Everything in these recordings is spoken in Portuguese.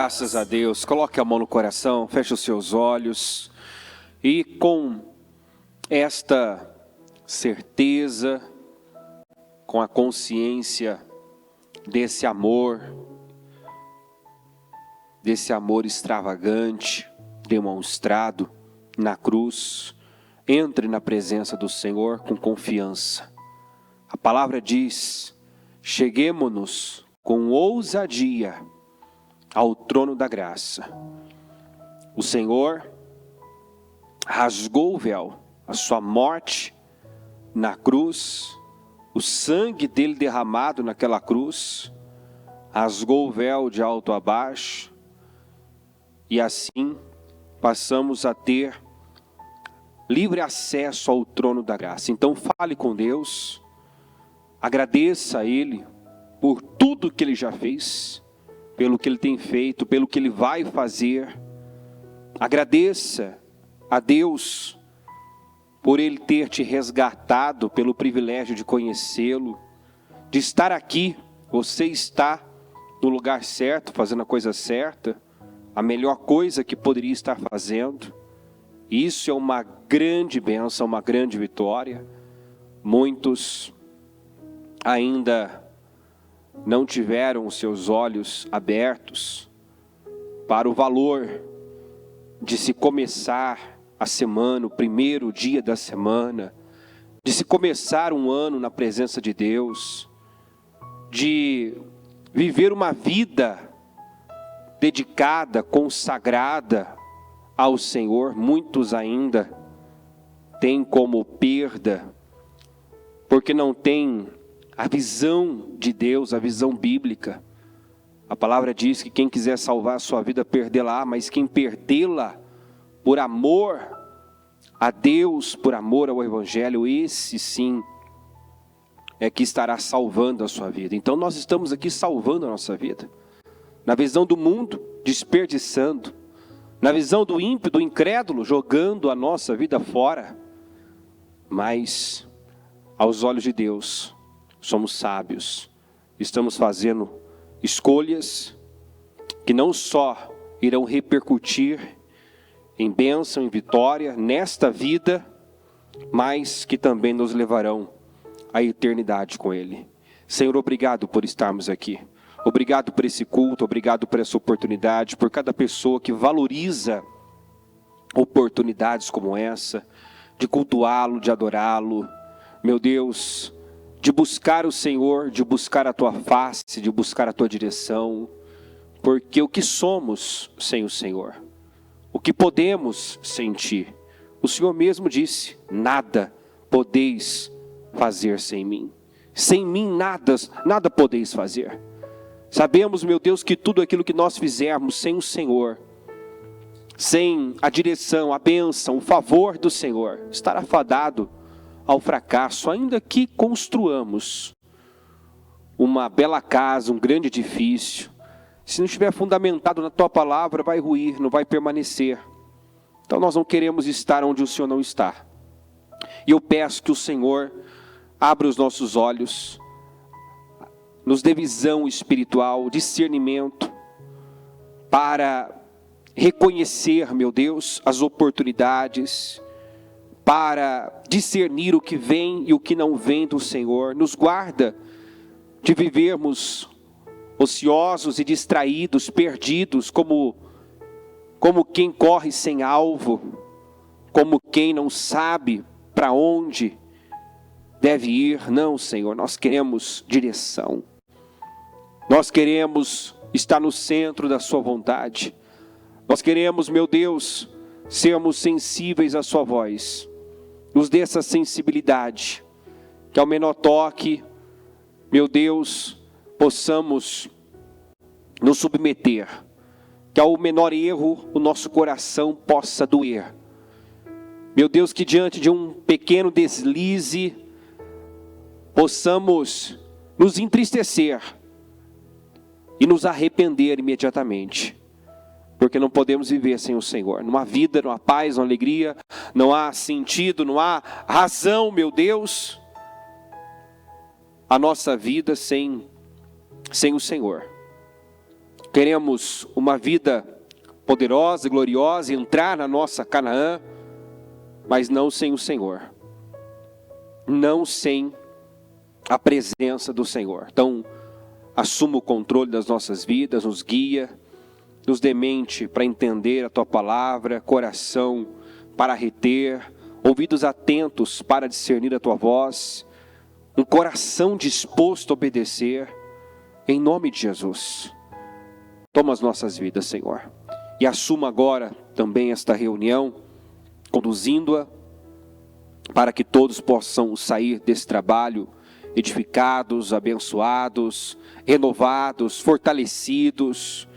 Graças a Deus. Coloque a mão no coração, feche os seus olhos e com esta certeza, com a consciência desse amor extravagante, demonstrado na cruz, entre na presença do Senhor com confiança. A palavra diz: cheguemo-nos com ousadia ao trono da graça. O Senhor rasgou o véu, a sua morte na cruz, o sangue dele derramado naquela cruz, rasgou o véu de alto a baixo, e assim passamos a ter livre acesso ao trono da graça. Então fale com Deus, agradeça a Ele por tudo que Ele já fez, pelo que Ele tem feito, pelo que Ele vai fazer. Agradeça a Deus por Ele ter te resgatado, pelo privilégio de conhecê-lo, de estar aqui. Você está no lugar certo, fazendo a coisa certa, a melhor coisa que poderia estar fazendo. Isso é uma grande bênção, uma grande vitória. Muitos ainda não tiveram os seus olhos abertos para o valor de se começar a semana, o primeiro dia da semana, de se começar um ano na presença de Deus, de viver uma vida dedicada, consagrada ao Senhor. Muitos ainda têm como perda, porque não têm a visão de Deus, a visão bíblica. A palavra diz que quem quiser salvar a sua vida, perdê-la, mas quem perdê-la por amor a Deus, por amor ao Evangelho, esse sim é que estará salvando a sua vida. Então nós estamos aqui salvando a nossa vida. Na visão do mundo, desperdiçando. Na visão do ímpio, do incrédulo, jogando a nossa vida fora. Mas aos olhos de Deus, somos sábios, estamos fazendo escolhas que não só irão repercutir em bênção, em vitória, nesta vida, mas que também nos levarão à eternidade com Ele. Senhor, obrigado por estarmos aqui. Obrigado por esse culto, obrigado por essa oportunidade, por cada pessoa que valoriza oportunidades como essa, de cultuá-lo, de adorá-lo. Meu Deus, de buscar o Senhor, de buscar a Tua face, de buscar a Tua direção, porque o que somos sem o Senhor? O que podemos sem Ti? O Senhor mesmo disse: nada podeis fazer sem mim. Sem mim nada podeis fazer. Sabemos, meu Deus, que tudo aquilo que nós fizermos sem o Senhor, sem a direção, a bênção, o favor do Senhor, estará fadado ao fracasso, ainda que construamos uma bela casa, um grande edifício. Se não estiver fundamentado na Tua palavra, vai ruir, não vai permanecer. Então nós não queremos estar onde o Senhor não está. E eu peço que o Senhor abra os nossos olhos, nos dê visão espiritual, discernimento, para reconhecer, meu Deus, as oportunidades, para discernir o que vem e o que não vem do Senhor. Nos guarda de vivermos ociosos e distraídos, perdidos, como quem corre sem alvo, como quem não sabe para onde deve ir. Não, Senhor, nós queremos direção. Nós queremos estar no centro da Sua vontade. Nós queremos, meu Deus, sermos sensíveis à Sua voz. Nos dê essa sensibilidade, que ao menor toque, meu Deus, possamos nos submeter, que ao menor erro o nosso coração possa doer. Meu Deus, que diante de um pequeno deslize, possamos nos entristecer e nos arrepender imediatamente. Porque não podemos viver sem o Senhor. Não há vida, não há paz, não há alegria, não há sentido, não há razão, meu Deus, a nossa vida sem o Senhor. Queremos uma vida poderosa, gloriosa, entrar na nossa Canaã, mas não sem o Senhor. Não sem a presença do Senhor. Então, assuma o controle das nossas vidas, nos guia, nos dê mente para entender a Tua palavra, coração para reter, ouvidos atentos para discernir a Tua voz, um coração disposto a obedecer, em nome de Jesus. Toma as nossas vidas, Senhor, e assuma agora também esta reunião, conduzindo-a, para que todos possam sair desse trabalho edificados, abençoados, renovados, fortalecidos.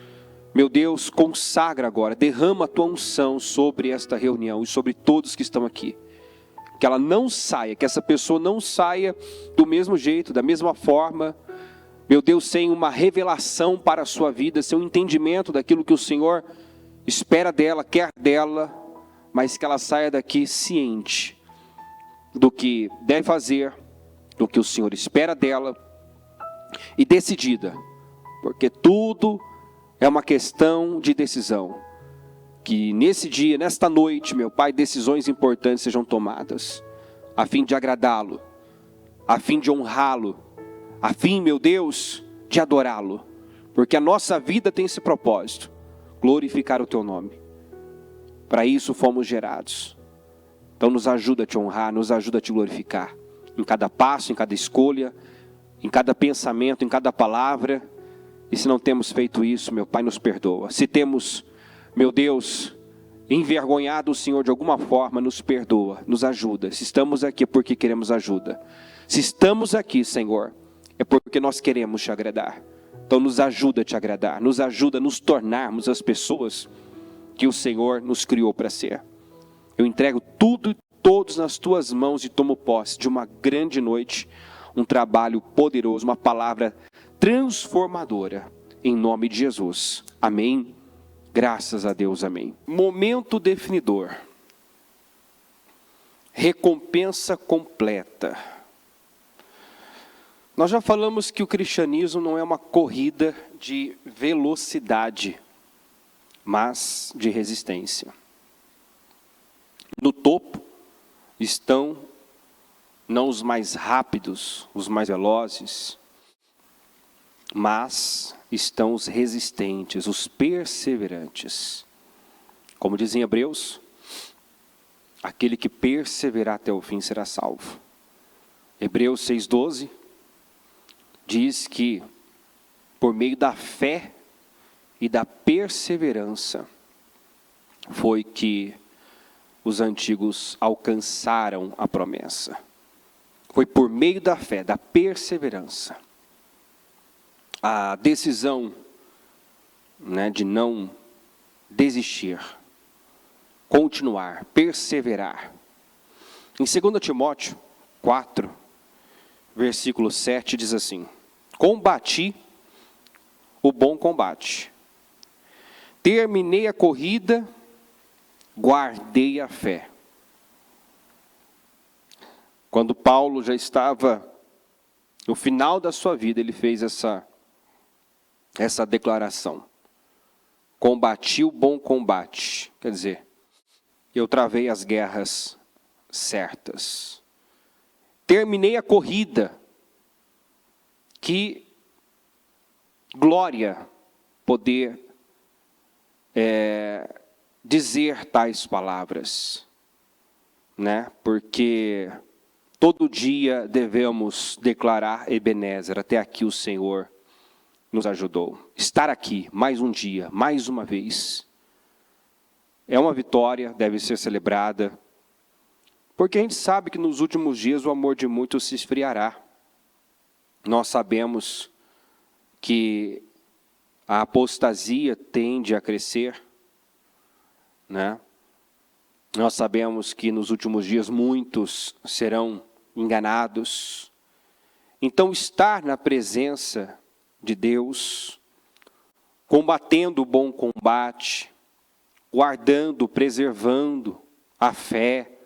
Meu Deus, consagra agora, derrama a Tua unção sobre esta reunião e sobre todos que estão aqui. Que ela não saia, que essa pessoa não saia do mesmo jeito, da mesma forma, meu Deus, sem uma revelação para a sua vida, sem um entendimento daquilo que o Senhor espera dela, quer dela, mas que ela saia daqui ciente do que deve fazer, do que o Senhor espera dela, e decidida, porque tudo é uma questão de decisão. Que nesse dia, nesta noite, meu Pai, decisões importantes sejam tomadas, a fim de agradá-lo, a fim de honrá-lo, a fim, meu Deus, de adorá-lo, porque a nossa vida tem esse propósito, glorificar o Teu nome. Para isso fomos gerados. Então nos ajuda a Te honrar, nos ajuda a Te glorificar, em cada passo, em cada escolha, em cada pensamento, em cada palavra. E se não temos feito isso, meu Pai, nos perdoa. Se temos, meu Deus, envergonhado o Senhor de alguma forma, nos perdoa, nos ajuda. Se estamos aqui é porque queremos ajuda. Se estamos aqui, Senhor, é porque nós queremos Te agradar. Então nos ajuda a Te agradar, nos ajuda a nos tornarmos as pessoas que o Senhor nos criou para ser. Eu entrego tudo e todos nas Tuas mãos e tomo posse de uma grande noite, um trabalho poderoso, uma palavra transformadora, em nome de Jesus. Amém. Graças a Deus, amém. Momento definidor. Recompensa completa. Nós já falamos que o cristianismo não é uma corrida de velocidade, mas de resistência. No topo estão não os mais rápidos, os mais velozes, mas estão os resistentes, os perseverantes. Como diz em Hebreus, aquele que perseverar até o fim será salvo. Hebreus 6,12 diz que por meio da fé e da perseverança foi que os antigos alcançaram a promessa. Foi por meio da fé, da perseverança. A decisão, de não desistir, continuar, perseverar. Em 2 Timóteo 4, versículo 7 diz assim: combati o bom combate, terminei a corrida, guardei a fé. Quando Paulo já estava no final da sua vida, ele fez essa declaração. Combati o bom combate. Quer dizer, eu travei as guerras certas. Terminei a corrida. Que glória poder dizer tais palavras, Porque todo dia devemos declarar Ebenezer, até aqui o Senhor nos ajudou. Estar aqui mais um dia, mais uma vez, é uma vitória, deve ser celebrada, porque a gente sabe que nos últimos dias o amor de muitos se esfriará. Nós sabemos que a apostasia tende a crescer, Nós sabemos que nos últimos dias muitos serão enganados. Então estar na presença de Deus, combatendo o bom combate, guardando, preservando a fé,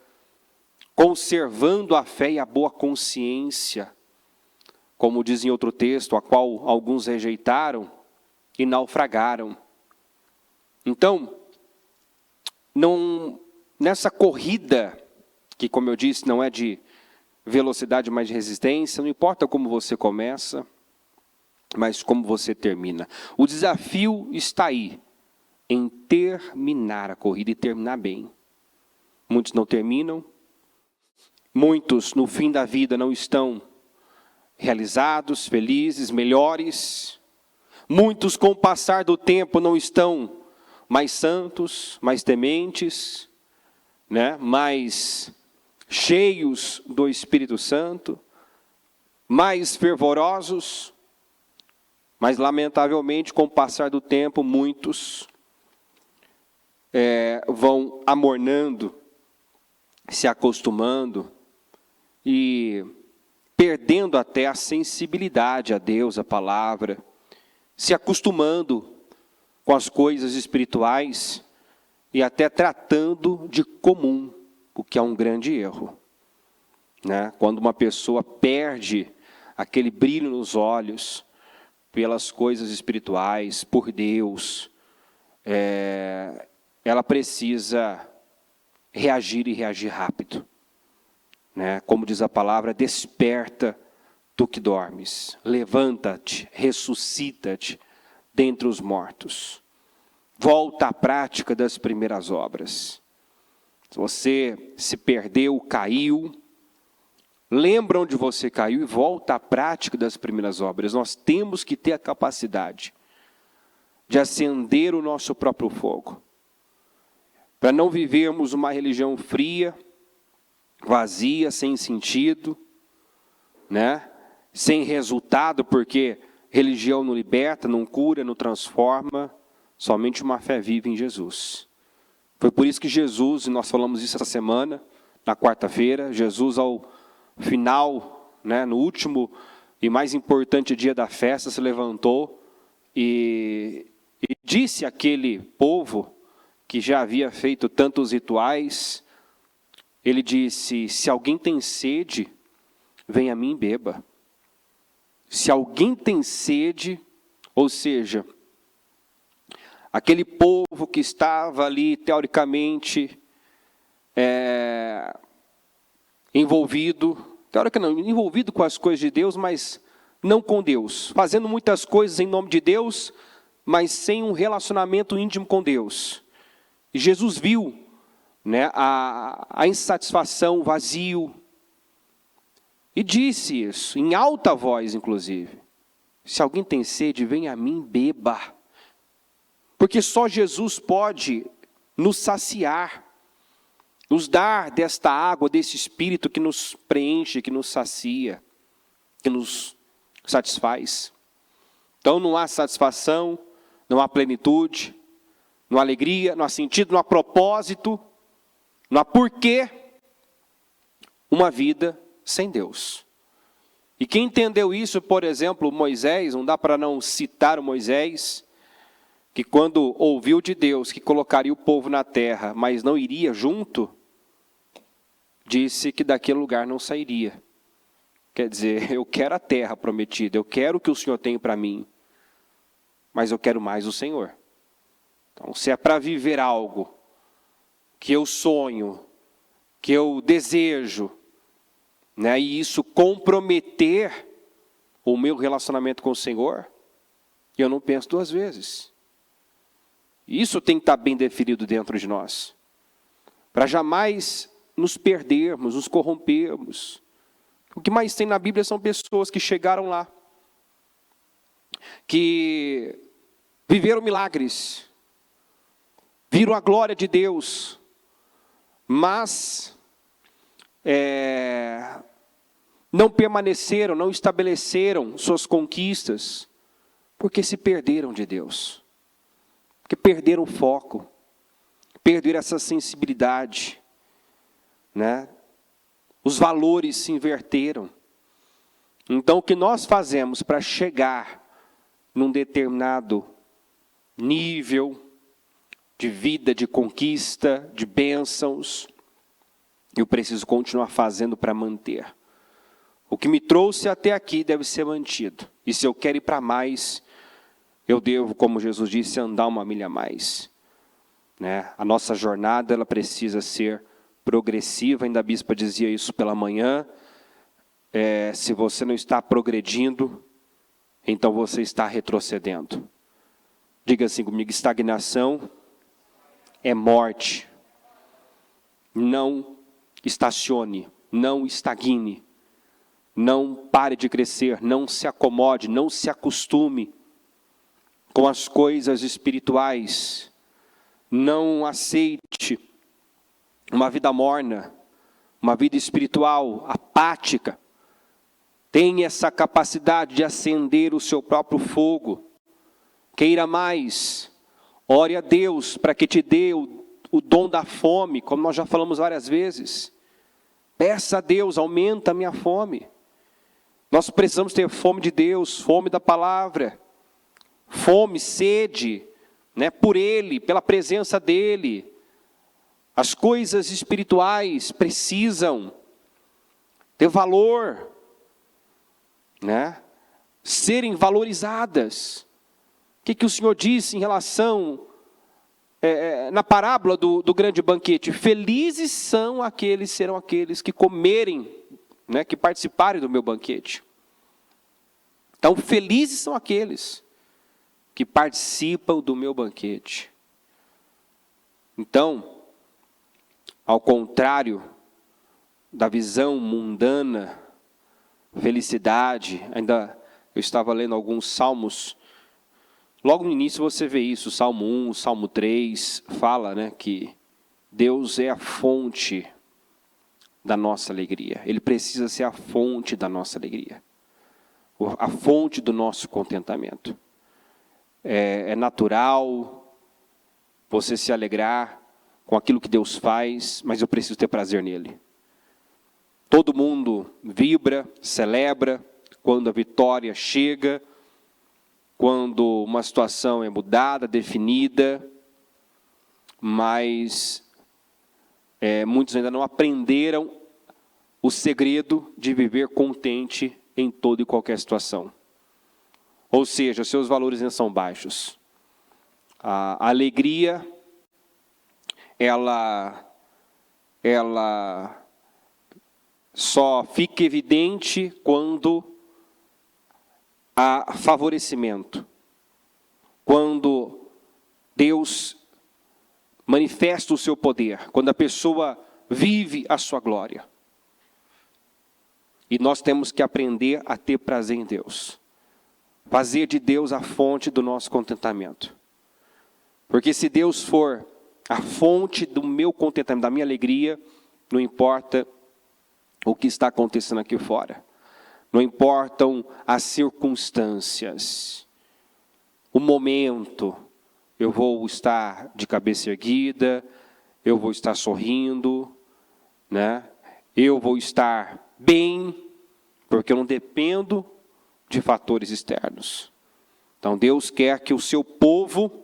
conservando a fé e a boa consciência, como diz em outro texto, a qual alguns rejeitaram, e naufragaram. Então, nessa corrida, que como eu disse, não é de velocidade, mas de resistência, não importa como você começa, mas como você termina. O desafio está aí, em terminar a corrida e terminar bem. Muitos não terminam, muitos no fim da vida não estão realizados, felizes, melhores. Muitos com o passar do tempo não estão mais santos, mais tementes, né? Mais cheios do Espírito Santo, mais fervorosos, mas lamentavelmente com o passar do tempo muitos vão amornando, se acostumando e perdendo até a sensibilidade a Deus, a palavra, se acostumando com as coisas espirituais e até tratando de comum, o que é um grande erro, né? Quando uma pessoa perde aquele brilho nos olhos pelas coisas espirituais, por Deus, ela precisa reagir e reagir rápido, né? Como diz a palavra, desperta tu que dormes, levanta-te, ressuscita-te dentre os mortos, volta à prática das primeiras obras. Se você se perdeu, caiu, lembra onde você caiu e volta à prática das primeiras obras. Nós temos que ter a capacidade de acender o nosso próprio fogo, para não vivermos uma religião fria, vazia, sem sentido, né? Sem resultado, porque religião não liberta, não cura, não transforma, somente uma fé viva em Jesus. Foi por isso que Jesus, e nós falamos isso essa semana, na quarta-feira, Jesus ao final, né, no último e mais importante dia da festa, se levantou e disse àquele povo que já havia feito tantos rituais, ele disse: se alguém tem sede, venha a mim e beba. Se alguém tem sede, ou seja, aquele povo que estava ali, teoricamente, envolvido com as coisas de Deus, mas não com Deus, fazendo muitas coisas em nome de Deus, mas sem um relacionamento íntimo com Deus. E Jesus viu, né, a insatisfação, o vazio, e disse isso, em alta voz, inclusive: se alguém tem sede, venha a mim, beba. Porque só Jesus pode nos saciar, nos dar desta água, desse Espírito que nos preenche, que nos sacia, que nos satisfaz. Então não há satisfação, não há plenitude, não há alegria, não há sentido, não há propósito, não há porquê uma vida sem Deus. E quem entendeu isso, por exemplo, Moisés, não dá para não citar o Moisés, que quando ouviu de Deus que colocaria o povo na terra, mas não iria junto, disse que daquele lugar não sairia. Quer dizer, eu quero a terra prometida, eu quero o que o Senhor tem para mim, mas eu quero mais o Senhor. Então, se é para viver algo que eu sonho, que eu desejo, né, e isso comprometer o meu relacionamento com o Senhor, eu não penso duas vezes. Isso tem que estar bem definido dentro de nós, para jamais nos perdermos, nos corrompermos. O que mais tem na Bíblia são pessoas que chegaram lá, que viveram milagres, viram a glória de Deus, mas não permaneceram, não estabeleceram suas conquistas, porque se perderam de Deus, porque perderam o foco, perderam essa sensibilidade, né? Os valores se inverteram. Então o que nós fazemos para chegar num determinado nível de vida, de conquista, de bênçãos, eu preciso continuar fazendo para manter. O que me trouxe até aqui deve ser mantido. E se eu quero ir para mais, eu devo, como Jesus disse, andar uma milha a mais. Né? A nossa jornada ela precisa ser progressiva, ainda a bispa dizia isso pela manhã. Se você não está progredindo, então você está retrocedendo. Diga assim comigo, estagnação é morte. Não estacione, não estagne, não pare de crescer, não se acomode, não se acostume com as coisas espirituais. Não aceite uma vida morna, uma vida espiritual, apática. Tenha essa capacidade de acender o seu próprio fogo. Queira mais. Ore a Deus para que te dê o dom da fome, como nós já falamos várias vezes. Peça a Deus, aumenta a minha fome. Nós precisamos ter fome de Deus, fome da palavra. Fome, sede, né, por Ele, pela presença dEle. As coisas espirituais precisam ter valor, né? Serem valorizadas. O que o Senhor disse em relação, na parábola do grande banquete? Felizes serão aqueles que comerem, né, que participarem do meu banquete. Então, felizes são aqueles que participam do meu banquete. Então, ao contrário da visão mundana, felicidade, ainda eu estava lendo alguns salmos, logo no início você vê isso, Salmo 1, Salmo 3, fala, né, que Deus é a fonte da nossa alegria. Ele precisa ser a fonte da nossa alegria, a fonte do nosso contentamento. É natural você se alegrar com aquilo que Deus faz, mas eu preciso ter prazer nele. Todo mundo vibra, celebra quando a vitória chega, quando uma situação é mudada, definida, mas muitos ainda não aprenderam o segredo de viver contente em toda e qualquer situação. Ou seja, seus valores ainda são baixos. A alegria, ela só fica evidente quando há favorecimento. Quando Deus manifesta o seu poder. Quando a pessoa vive a sua glória. E nós temos que aprender a ter prazer em Deus. Fazer de Deus a fonte do nosso contentamento. Porque se Deus for a fonte do meu contentamento, da minha alegria, não importa o que está acontecendo aqui fora. Não importam as circunstâncias. O momento, eu vou estar de cabeça erguida, eu vou estar sorrindo, né? Eu vou estar bem, porque eu não dependo de fatores externos. Então Deus quer que o seu povo,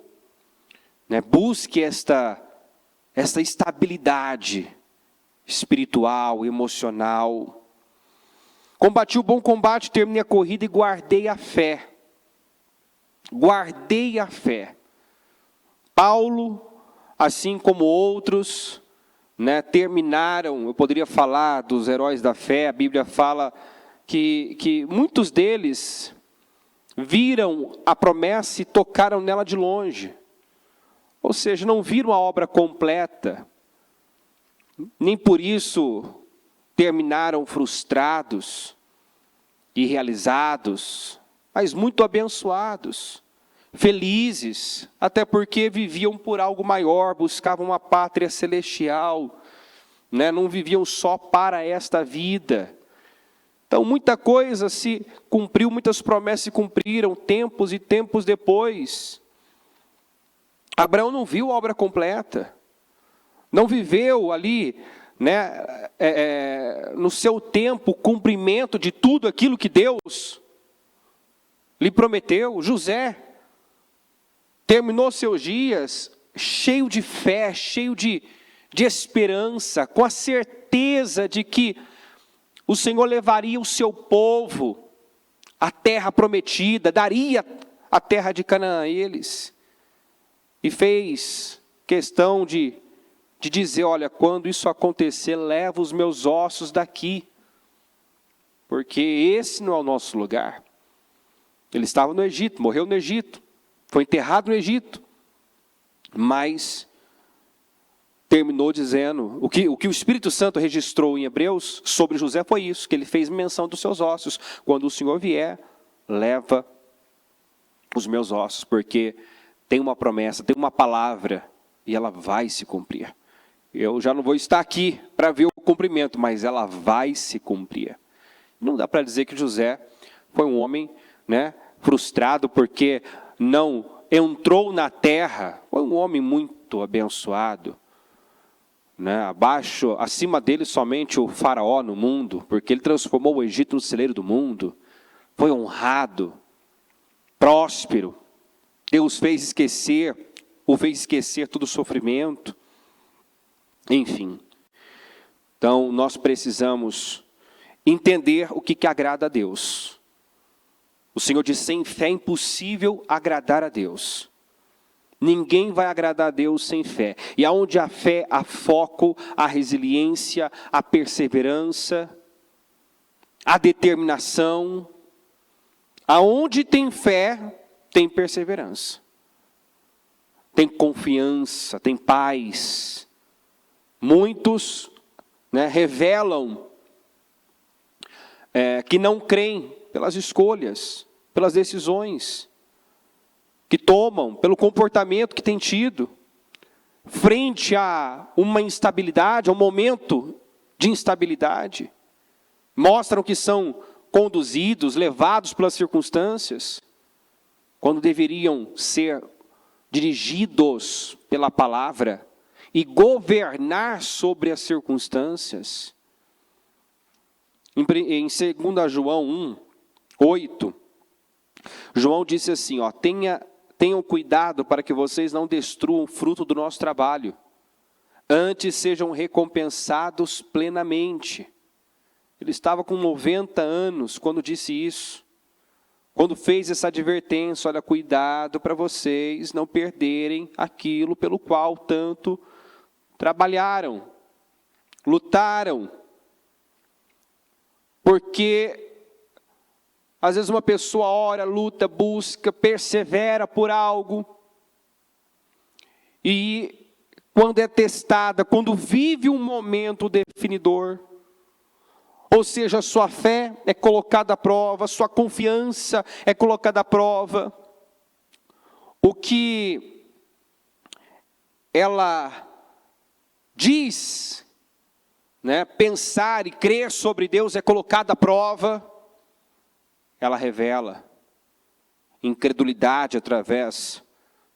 né, busque esta estabilidade espiritual, emocional. Combati o bom combate, terminei a corrida e guardei a fé. Guardei a fé. Paulo, assim como outros, né, terminaram, eu poderia falar dos heróis da fé, a Bíblia fala que muitos deles viram a promessa e tocaram nela de longe. Ou seja, não viram a obra completa. Nem por isso terminaram frustrados, irrealizados, mas muito abençoados, felizes, até porque viviam por algo maior, buscavam uma pátria celestial, né? Não viviam só para esta vida. Então muita coisa se cumpriu, muitas promessas se cumpriram, tempos e tempos depois. Abraão não viu a obra completa, não viveu ali, né, no seu tempo, o cumprimento de tudo aquilo que Deus lhe prometeu. José terminou seus dias cheio de fé, cheio de esperança, com a certeza de que o Senhor levaria o seu povo à terra prometida, daria a terra de Canaã a eles. E fez questão de dizer, olha, quando isso acontecer, leva os meus ossos daqui. Porque esse não é o nosso lugar. Ele estava no Egito, morreu no Egito, foi enterrado no Egito. Mas terminou dizendo, o que o Espírito Santo registrou em Hebreus sobre José foi isso, que ele fez menção dos seus ossos. Quando o Senhor vier, leva os meus ossos, porque tem uma promessa, tem uma palavra, e ela vai se cumprir. Eu já não vou estar aqui para ver o cumprimento, mas ela vai se cumprir. Não dá para dizer que José foi um homem, né, frustrado porque não entrou na terra. Foi um homem muito abençoado, né? Acima dele somente o faraó no mundo, porque ele transformou o Egito no celeiro do mundo. Foi honrado, próspero. Deus o fez esquecer todo o sofrimento. Enfim, então nós precisamos entender o que agrada a Deus. O Senhor diz, sem fé é impossível agradar a Deus. Ninguém vai agradar a Deus sem fé. E aonde há fé, há foco, há resiliência, há perseverança, há determinação. Aonde tem fé, tem perseverança. Tem confiança, tem paz. Muitos, né, revelam que não creem pelas escolhas, pelas decisões que tomam, pelo comportamento que têm tido, frente a uma instabilidade, a um momento de instabilidade. Mostram que são conduzidos, levados pelas circunstâncias, quando deveriam ser dirigidos pela palavra e governar sobre as circunstâncias. Em 2 João 1, 8, João disse assim, ó, tenham cuidado para que vocês não destruam o fruto do nosso trabalho, antes sejam recompensados plenamente. Ele estava com 90 anos quando disse isso, quando fez essa advertência, olha, cuidado para vocês não perderem aquilo pelo qual tanto trabalharam, lutaram. Porque às vezes uma pessoa ora, luta, busca, persevera por algo, e quando é testada, quando vive um momento definidor, ou seja, a sua fé é colocada à prova, a sua confiança é colocada à prova, o que ela diz, né, pensar e crer sobre Deus é colocado à prova, ela revela incredulidade através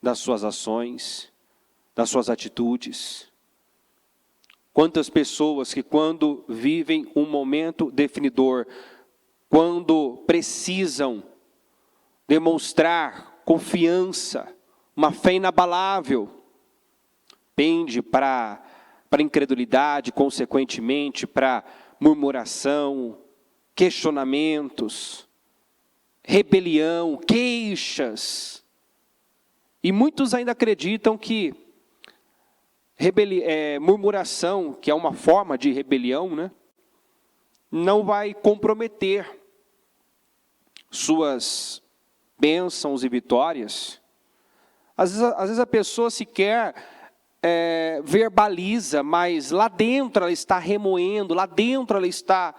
das suas ações, das suas atitudes. Quantas pessoas que quando vivem um momento definidor, quando precisam demonstrar confiança, uma fé inabalável, pende para incredulidade, consequentemente para murmuração, questionamentos, rebelião, queixas. E muitos ainda acreditam que murmuração, que é uma forma de rebelião, né, não vai comprometer suas bênçãos e vitórias. Às vezes a pessoa sequer verbaliza, mas lá dentro ela está remoendo, lá dentro ela está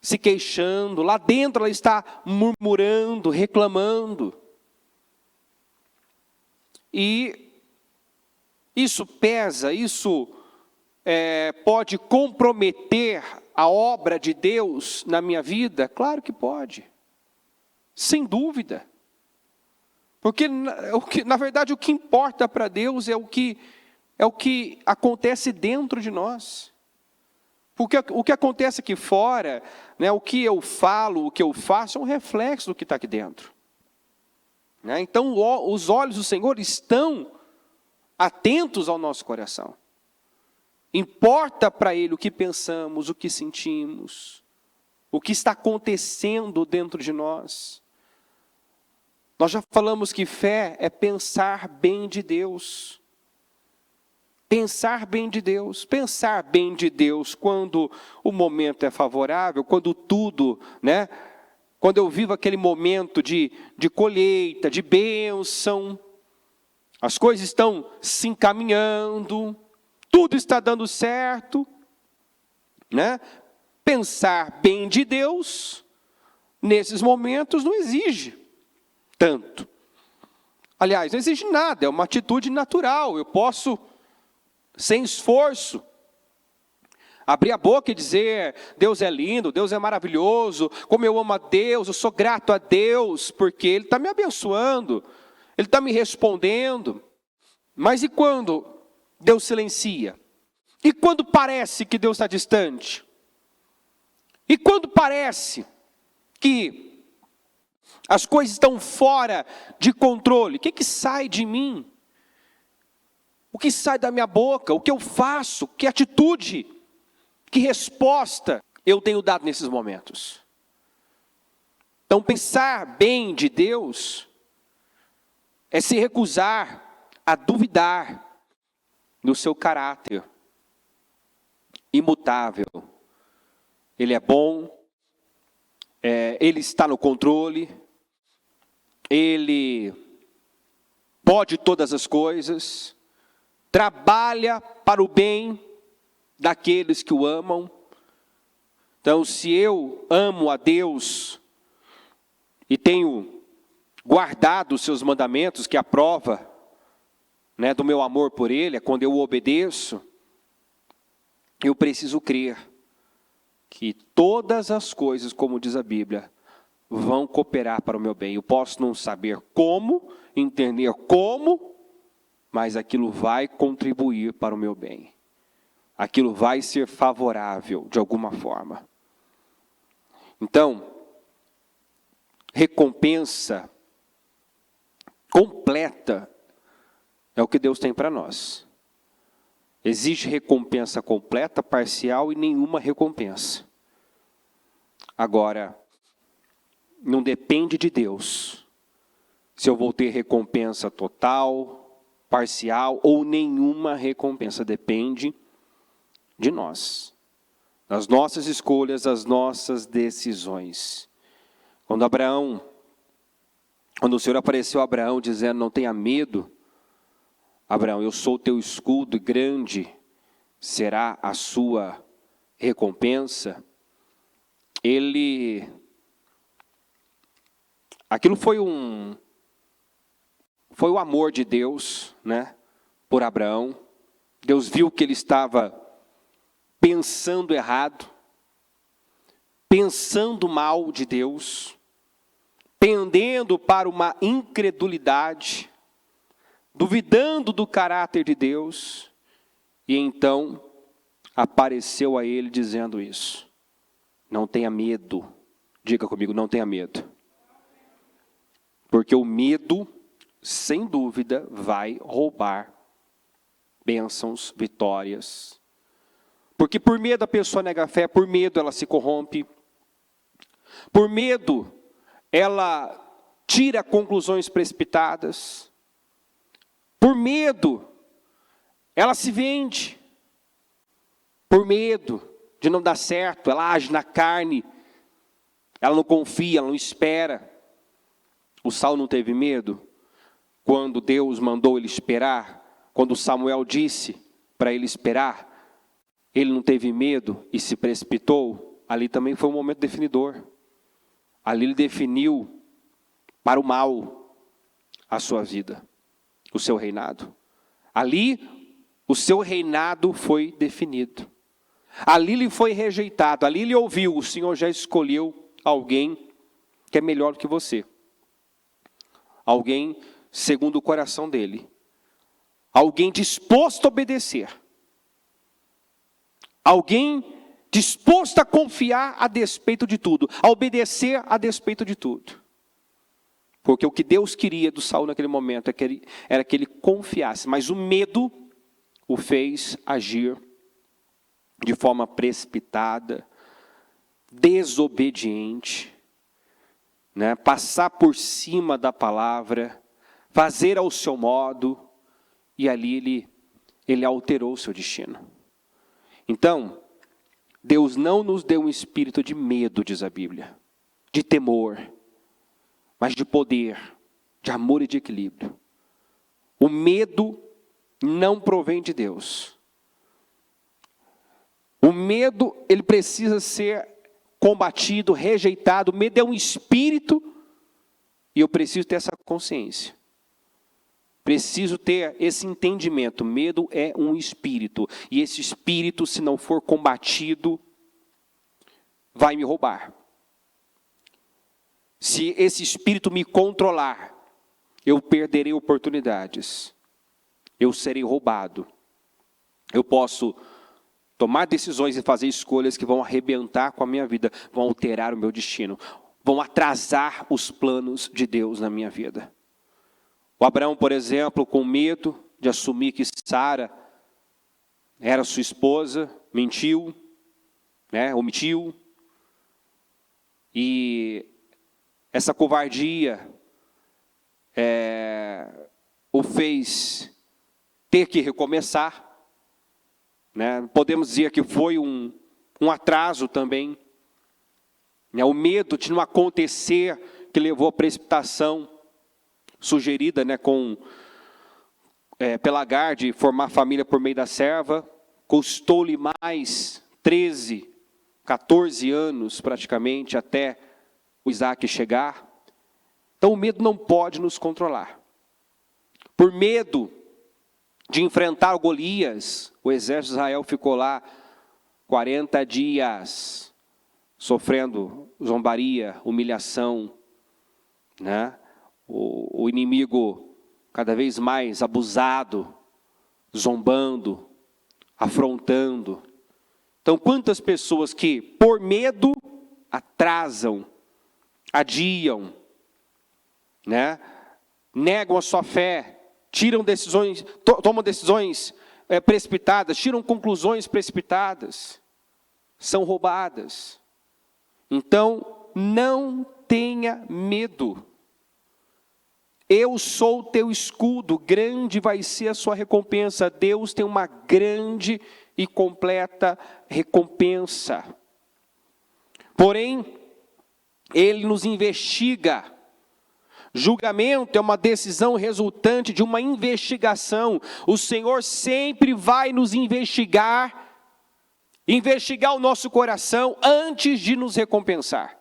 se queixando, lá dentro ela está murmurando, reclamando. E isso pesa, isso pode comprometer a obra de Deus na minha vida? Claro que pode, sem dúvida. Porque, na verdade, o que importa para Deus é o que acontece dentro de nós. Porque o que acontece aqui fora, né, o que eu falo, o que eu faço, é um reflexo do que está aqui dentro. Né? Então, os olhos do Senhor estão atentos ao nosso coração. Importa para Ele o que pensamos, o que sentimos, o que está acontecendo dentro de nós. Nós já falamos que fé é pensar bem de Deus. Pensar bem de Deus. Pensar bem de Deus quando o momento é favorável, quando tudo, né? Quando eu vivo aquele momento de colheita, de bênção, as coisas estão se encaminhando, tudo está dando certo, né? Pensar bem de Deus, nesses momentos, não exige tanto. Aliás, não exige nada, é uma atitude natural. Eu posso, sem esforço, abrir a boca e dizer: Deus é lindo, Deus é maravilhoso, como eu amo a Deus, eu sou grato a Deus, porque Ele está me abençoando, Ele está me respondendo. Mas e quando Deus silencia? E quando parece que Deus está distante? E quando parece que as coisas estão fora de controle? O que sai de mim? O que sai da minha boca? O que eu faço? Que atitude? Que resposta eu tenho dado nesses momentos? Então, pensar bem de Deus é se recusar a duvidar do seu caráter imutável. Ele é bom, Ele está no controle, Ele pode todas as coisas, trabalha para o bem daqueles que o amam. Então, se eu amo a Deus e tenho guardado os seus mandamentos, que é a prova, né, do meu amor por Ele, é quando eu o obedeço, eu preciso crer que todas as coisas, como diz a Bíblia, vão cooperar para o meu bem. Eu posso não saber como, entender como, mas aquilo vai contribuir para o meu bem. Aquilo vai ser favorável de alguma forma. Então, recompensa completa é o que Deus tem para nós. Existe recompensa completa, parcial e nenhuma recompensa. Agora, não depende de Deus se eu vou ter recompensa total, parcial ou nenhuma recompensa. Depende de nós, das nossas escolhas, das nossas decisões. Quando o Senhor apareceu a Abraão dizendo: não tenha medo, Abraão, eu sou o teu escudo e grande será a sua recompensa. Aquilo foi o amor de Deus, né, por Abraão. Deus viu que ele estava pensando errado, pensando mal de Deus, pendendo para uma incredulidade, duvidando do caráter de Deus, e então apareceu a ele dizendo isso: não tenha medo. Diga comigo: não tenha medo. Porque o medo, sem dúvida, vai roubar bênçãos, vitórias. Porque por medo a pessoa nega a fé, por medo ela se corrompe, por medo ela tira conclusões precipitadas, por medo ela se vende, por medo de não dar certo, ela age na carne, ela não confia, ela não espera. O Saulo não teve medo quando Deus mandou ele esperar, quando Samuel disse para ele esperar, ele não teve medo e se precipitou. Ali também foi um momento definidor. Ali ele definiu para o mal a sua vida, o seu reinado. Ali o seu reinado foi definido. Ali ele foi rejeitado, ali ele ouviu: o Senhor já escolheu alguém que é melhor do que você. Alguém segundo o coração dele. Alguém disposto a obedecer. Alguém disposto a confiar a despeito de tudo. A obedecer a despeito de tudo. Porque o que Deus queria do Saul naquele momento era que ele confiasse. Mas o medo o fez agir de forma precipitada, desobediente, né? Passar por cima da palavra, fazer ao seu modo, e ali ele alterou o seu destino. Então, Deus não nos deu um espírito de medo, diz a Bíblia, de temor, mas de poder, de amor e de equilíbrio. O medo não provém de Deus. O medo, ele precisa ser combatido, rejeitado. O medo é um espírito e eu preciso ter essa consciência. Preciso ter esse entendimento. Medo é um espírito. E esse espírito, se não for combatido, vai me roubar. Se esse espírito me controlar, eu perderei oportunidades. Eu serei roubado. Eu posso tomar decisões e fazer escolhas que vão arrebentar com a minha vida, vão alterar o meu destino, vão atrasar os planos de Deus na minha vida. O Abraão, por exemplo, com medo de assumir que Sara era sua esposa, mentiu, né, omitiu. E essa covardia o fez ter que recomeçar. Né? Podemos dizer que foi um atraso também. Né? O medo de não acontecer que levou à precipitação sugerida, né, pela Agar de formar família por meio da serva. Custou-lhe mais 13, 14 anos praticamente até o Isaac chegar. Então o medo não pode nos controlar. Por medo de enfrentar Golias, o exército de Israel ficou lá 40 dias, sofrendo zombaria, humilhação, né? O inimigo cada vez mais abusado, zombando, afrontando. Então, quantas pessoas que, por medo, atrasam, adiam, né? Negam a sua fé, tiram decisões, tomam decisões precipitadas, tiram conclusões precipitadas, são roubadas. Então, não tenha medo. Eu sou o teu escudo, grande vai ser a sua recompensa. Deus tem uma grande e completa recompensa. Porém, Ele nos investiga. Julgamento é uma decisão resultante de uma investigação. O Senhor sempre vai nos investigar o nosso coração antes de nos recompensar.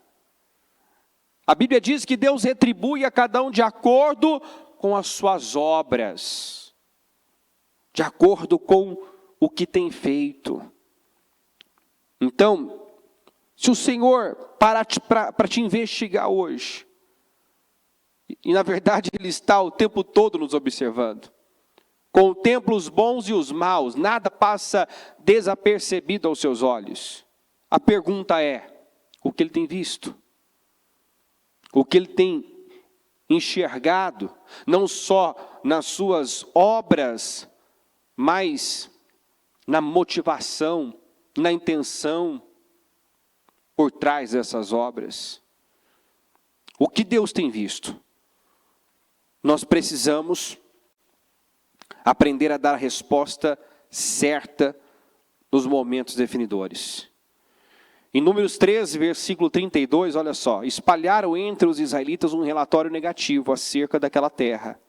A Bíblia diz que Deus retribui a cada um de acordo com as suas obras, de acordo com o que tem feito. Então, se o Senhor parar para te investigar hoje, e na verdade Ele está o tempo todo nos observando, contempla os bons e os maus, nada passa desapercebido aos seus olhos. A pergunta é, o que Ele tem visto? O que Ele tem enxergado, não só nas suas obras, mas na motivação, na intenção por trás dessas obras. O que Deus tem visto? Nós precisamos aprender a dar a resposta certa nos momentos definidores. Em Números 13, versículo 32, olha só. Espalharam entre os israelitas um relatório negativo acerca daquela terra.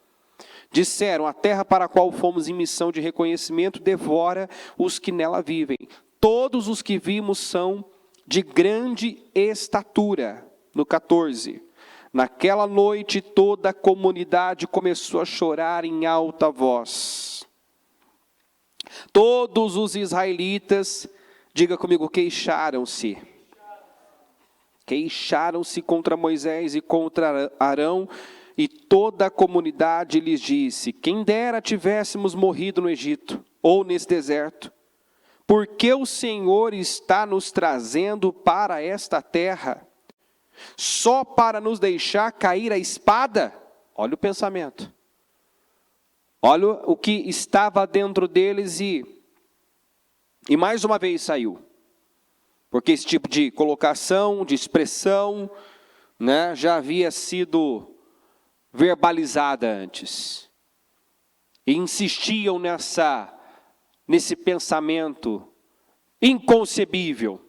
Disseram, a terra para a qual fomos em missão de reconhecimento devora os que nela vivem. Todos os que vimos são de grande estatura. No 14. Naquela noite toda a comunidade começou a chorar em alta voz. Todos os israelitas, diga comigo, queixaram-se. Queixaram-se contra Moisés e contra Arão, e toda a comunidade lhes disse, quem dera tivéssemos morrido no Egito, ou nesse deserto, porque o Senhor está nos trazendo para esta terra, só para nos deixar cair a espada? Olha o pensamento. Olha o que estava dentro deles e mais uma vez saiu. Porque esse tipo de colocação, de expressão, né, já havia sido verbalizada antes. E insistiam nesse pensamento inconcebível.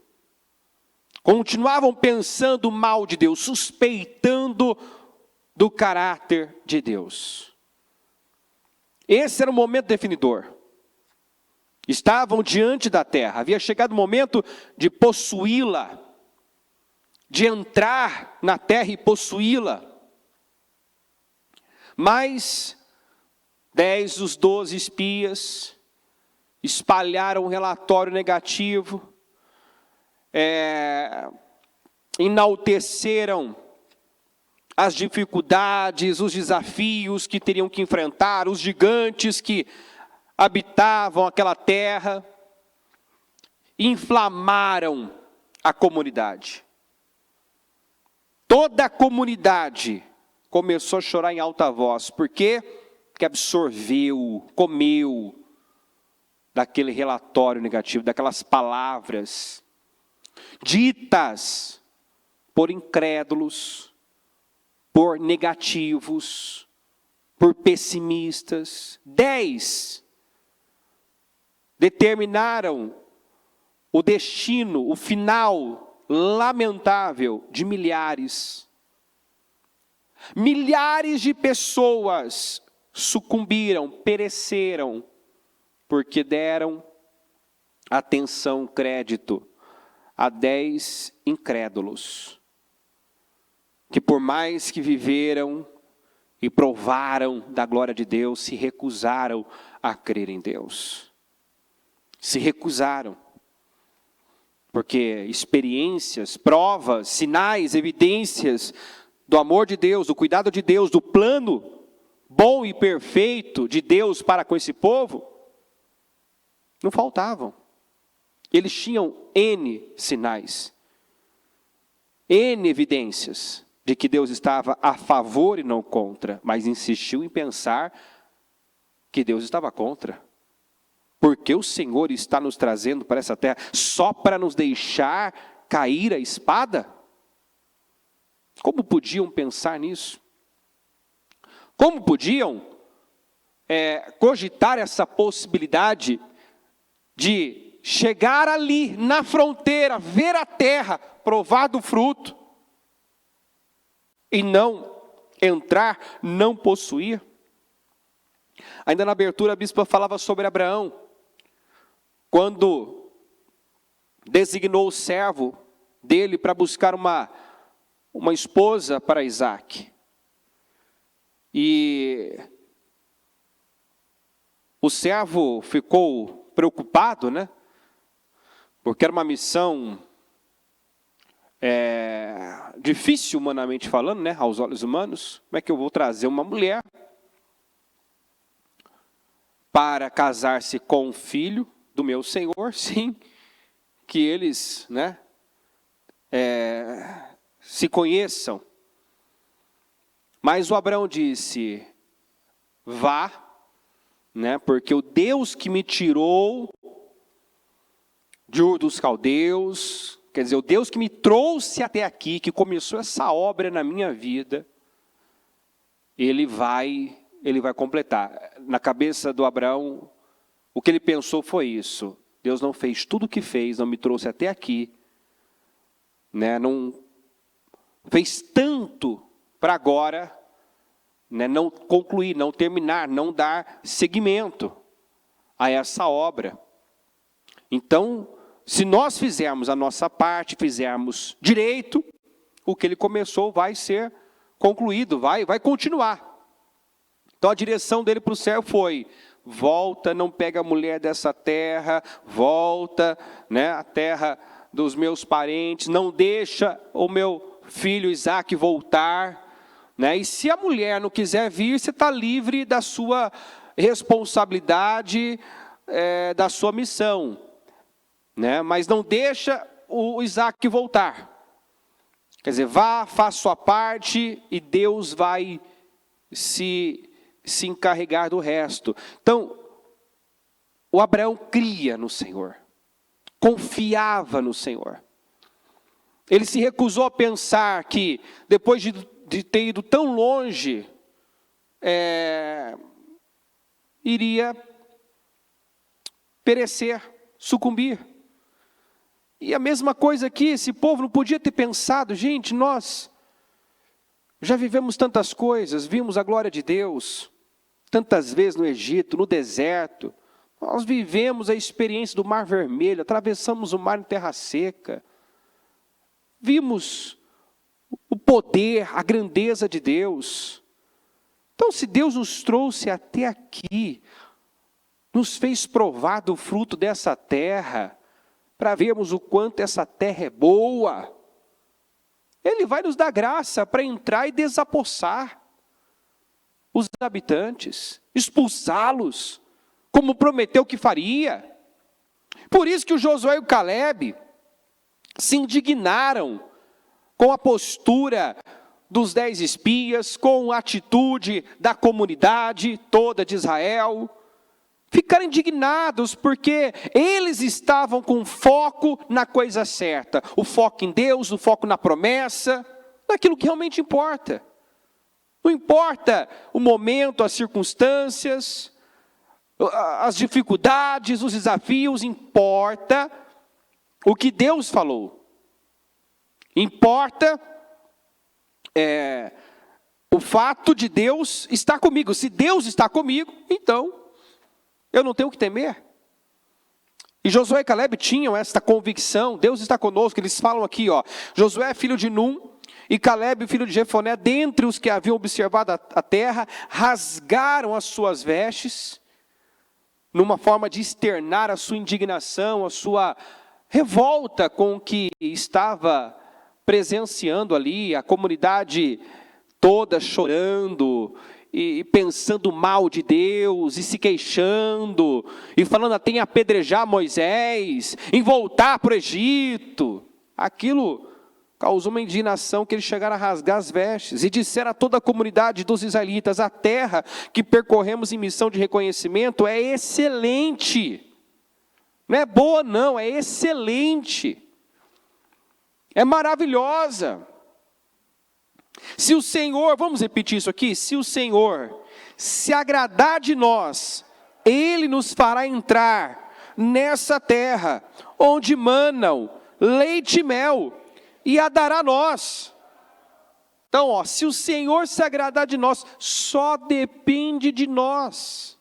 Continuavam pensando mal de Deus, suspeitando do caráter de Deus. Esse era o momento definidor. Estavam diante da terra, havia chegado o momento de possuí-la, de entrar na terra e possuí-la. Mas 10 dos 12 espias espalharam um relatório negativo, enalteceram as dificuldades, os desafios que teriam que enfrentar, os gigantes que habitavam aquela terra, inflamaram a comunidade. Toda a comunidade começou a chorar em alta voz, porque absorveu, comeu daquele relatório negativo, daquelas palavras ditas por incrédulos, por negativos, por pessimistas. 10 determinaram o destino, o final lamentável de milhares. Milhares de pessoas sucumbiram, pereceram, porque deram atenção, crédito a 10 incrédulos, que por mais que viveram e provaram da glória de Deus, se recusaram a crer em Deus. Se recusaram. Porque experiências, provas, sinais, evidências do amor de Deus, do cuidado de Deus, do plano bom e perfeito de Deus para com esse povo, não faltavam. Eles tinham N sinais, N evidências de que Deus estava a favor e não contra, mas insistiu em pensar que Deus estava contra. Porque o Senhor está nos trazendo para essa terra só para nos deixar cair a espada? Como podiam pensar nisso? Como podiam cogitar essa possibilidade de chegar ali na fronteira, ver a terra, provar do fruto e não entrar, não possuir? Ainda na abertura a bispa falava sobre Abraão, quando designou o servo dele para buscar uma esposa para Isaac. E o servo ficou preocupado, né? Porque era uma missão difícil humanamente falando, né? Aos olhos humanos. Como é que eu vou trazer uma mulher para casar-se com o filho do meu Senhor, sim, que eles, né, se conheçam. Mas o Abraão disse, vá, né, porque o Deus que me tirou de Ur dos Caldeus, quer dizer, o Deus que me trouxe até aqui, que começou essa obra na minha vida, Ele vai completar. Na cabeça do Abraão, o que ele pensou foi isso. Deus não fez tudo o que fez, não me trouxe até aqui, né? Não fez tanto para agora, né? Não concluir, não terminar, não dar seguimento a essa obra. Então, se nós fizermos a nossa parte, fizermos direito, o que ele começou vai ser concluído, vai continuar. Então a direção dele para o servo foi, volta, não pega a mulher dessa terra, volta, né, a terra dos meus parentes, não deixa o meu filho Isaac voltar, né? E se a mulher não quiser vir, você está livre da sua responsabilidade, da sua missão, né? Mas não deixa o Isaac voltar. Quer dizer, vá, faça sua parte e Deus vai se encarregar do resto. Então, o Abraão cria no Senhor, confiava no Senhor. Ele se recusou a pensar que, depois de ter ido tão longe, iria perecer, sucumbir. E a mesma coisa aqui, esse povo não podia ter pensado, gente, nós já vivemos tantas coisas, vimos a glória de Deus, tantas vezes no Egito, no deserto, nós vivemos a experiência do Mar Vermelho, atravessamos o mar em terra seca, vimos o poder, a grandeza de Deus. Então, se Deus nos trouxe até aqui, nos fez provar do fruto dessa terra, para vermos o quanto essa terra é boa, Ele vai nos dar graça para entrar e desapossar os habitantes, expulsá-los, como prometeu que faria. Por isso que o Josué e o Calebe se indignaram com a postura dos 10 espias, com a atitude da comunidade toda de Israel. Ficaram indignados porque eles estavam com foco na coisa certa. O foco em Deus, o foco na promessa, naquilo que realmente importa. Não importa o momento, as circunstâncias, as dificuldades, os desafios, importa o que Deus falou. Importa o fato de Deus estar comigo. Se Deus está comigo, então eu não tenho o que temer. E Josué e Calebe tinham esta convicção, Deus está conosco. Eles falam aqui, Josué filho de Num e Calebe filho de Jefoné, dentre os que haviam observado a terra, rasgaram as suas vestes, numa forma de externar a sua indignação, a sua revolta com o que estava presenciando ali, a comunidade toda chorando, e pensando mal de Deus, e se queixando, e falando até em apedrejar Moisés, em voltar para o Egito. Aquilo causou uma indignação que eles chegaram a rasgar as vestes, e disseram a toda a comunidade dos israelitas: a terra que percorremos em missão de reconhecimento é excelente. Não é boa não, é excelente. É maravilhosa. Se o Senhor, vamos repetir isso aqui, se o Senhor se agradar de nós, Ele nos fará entrar nessa terra, onde manam leite e mel, e a dará a nós. Então, se o Senhor se agradar de nós, só depende de nós.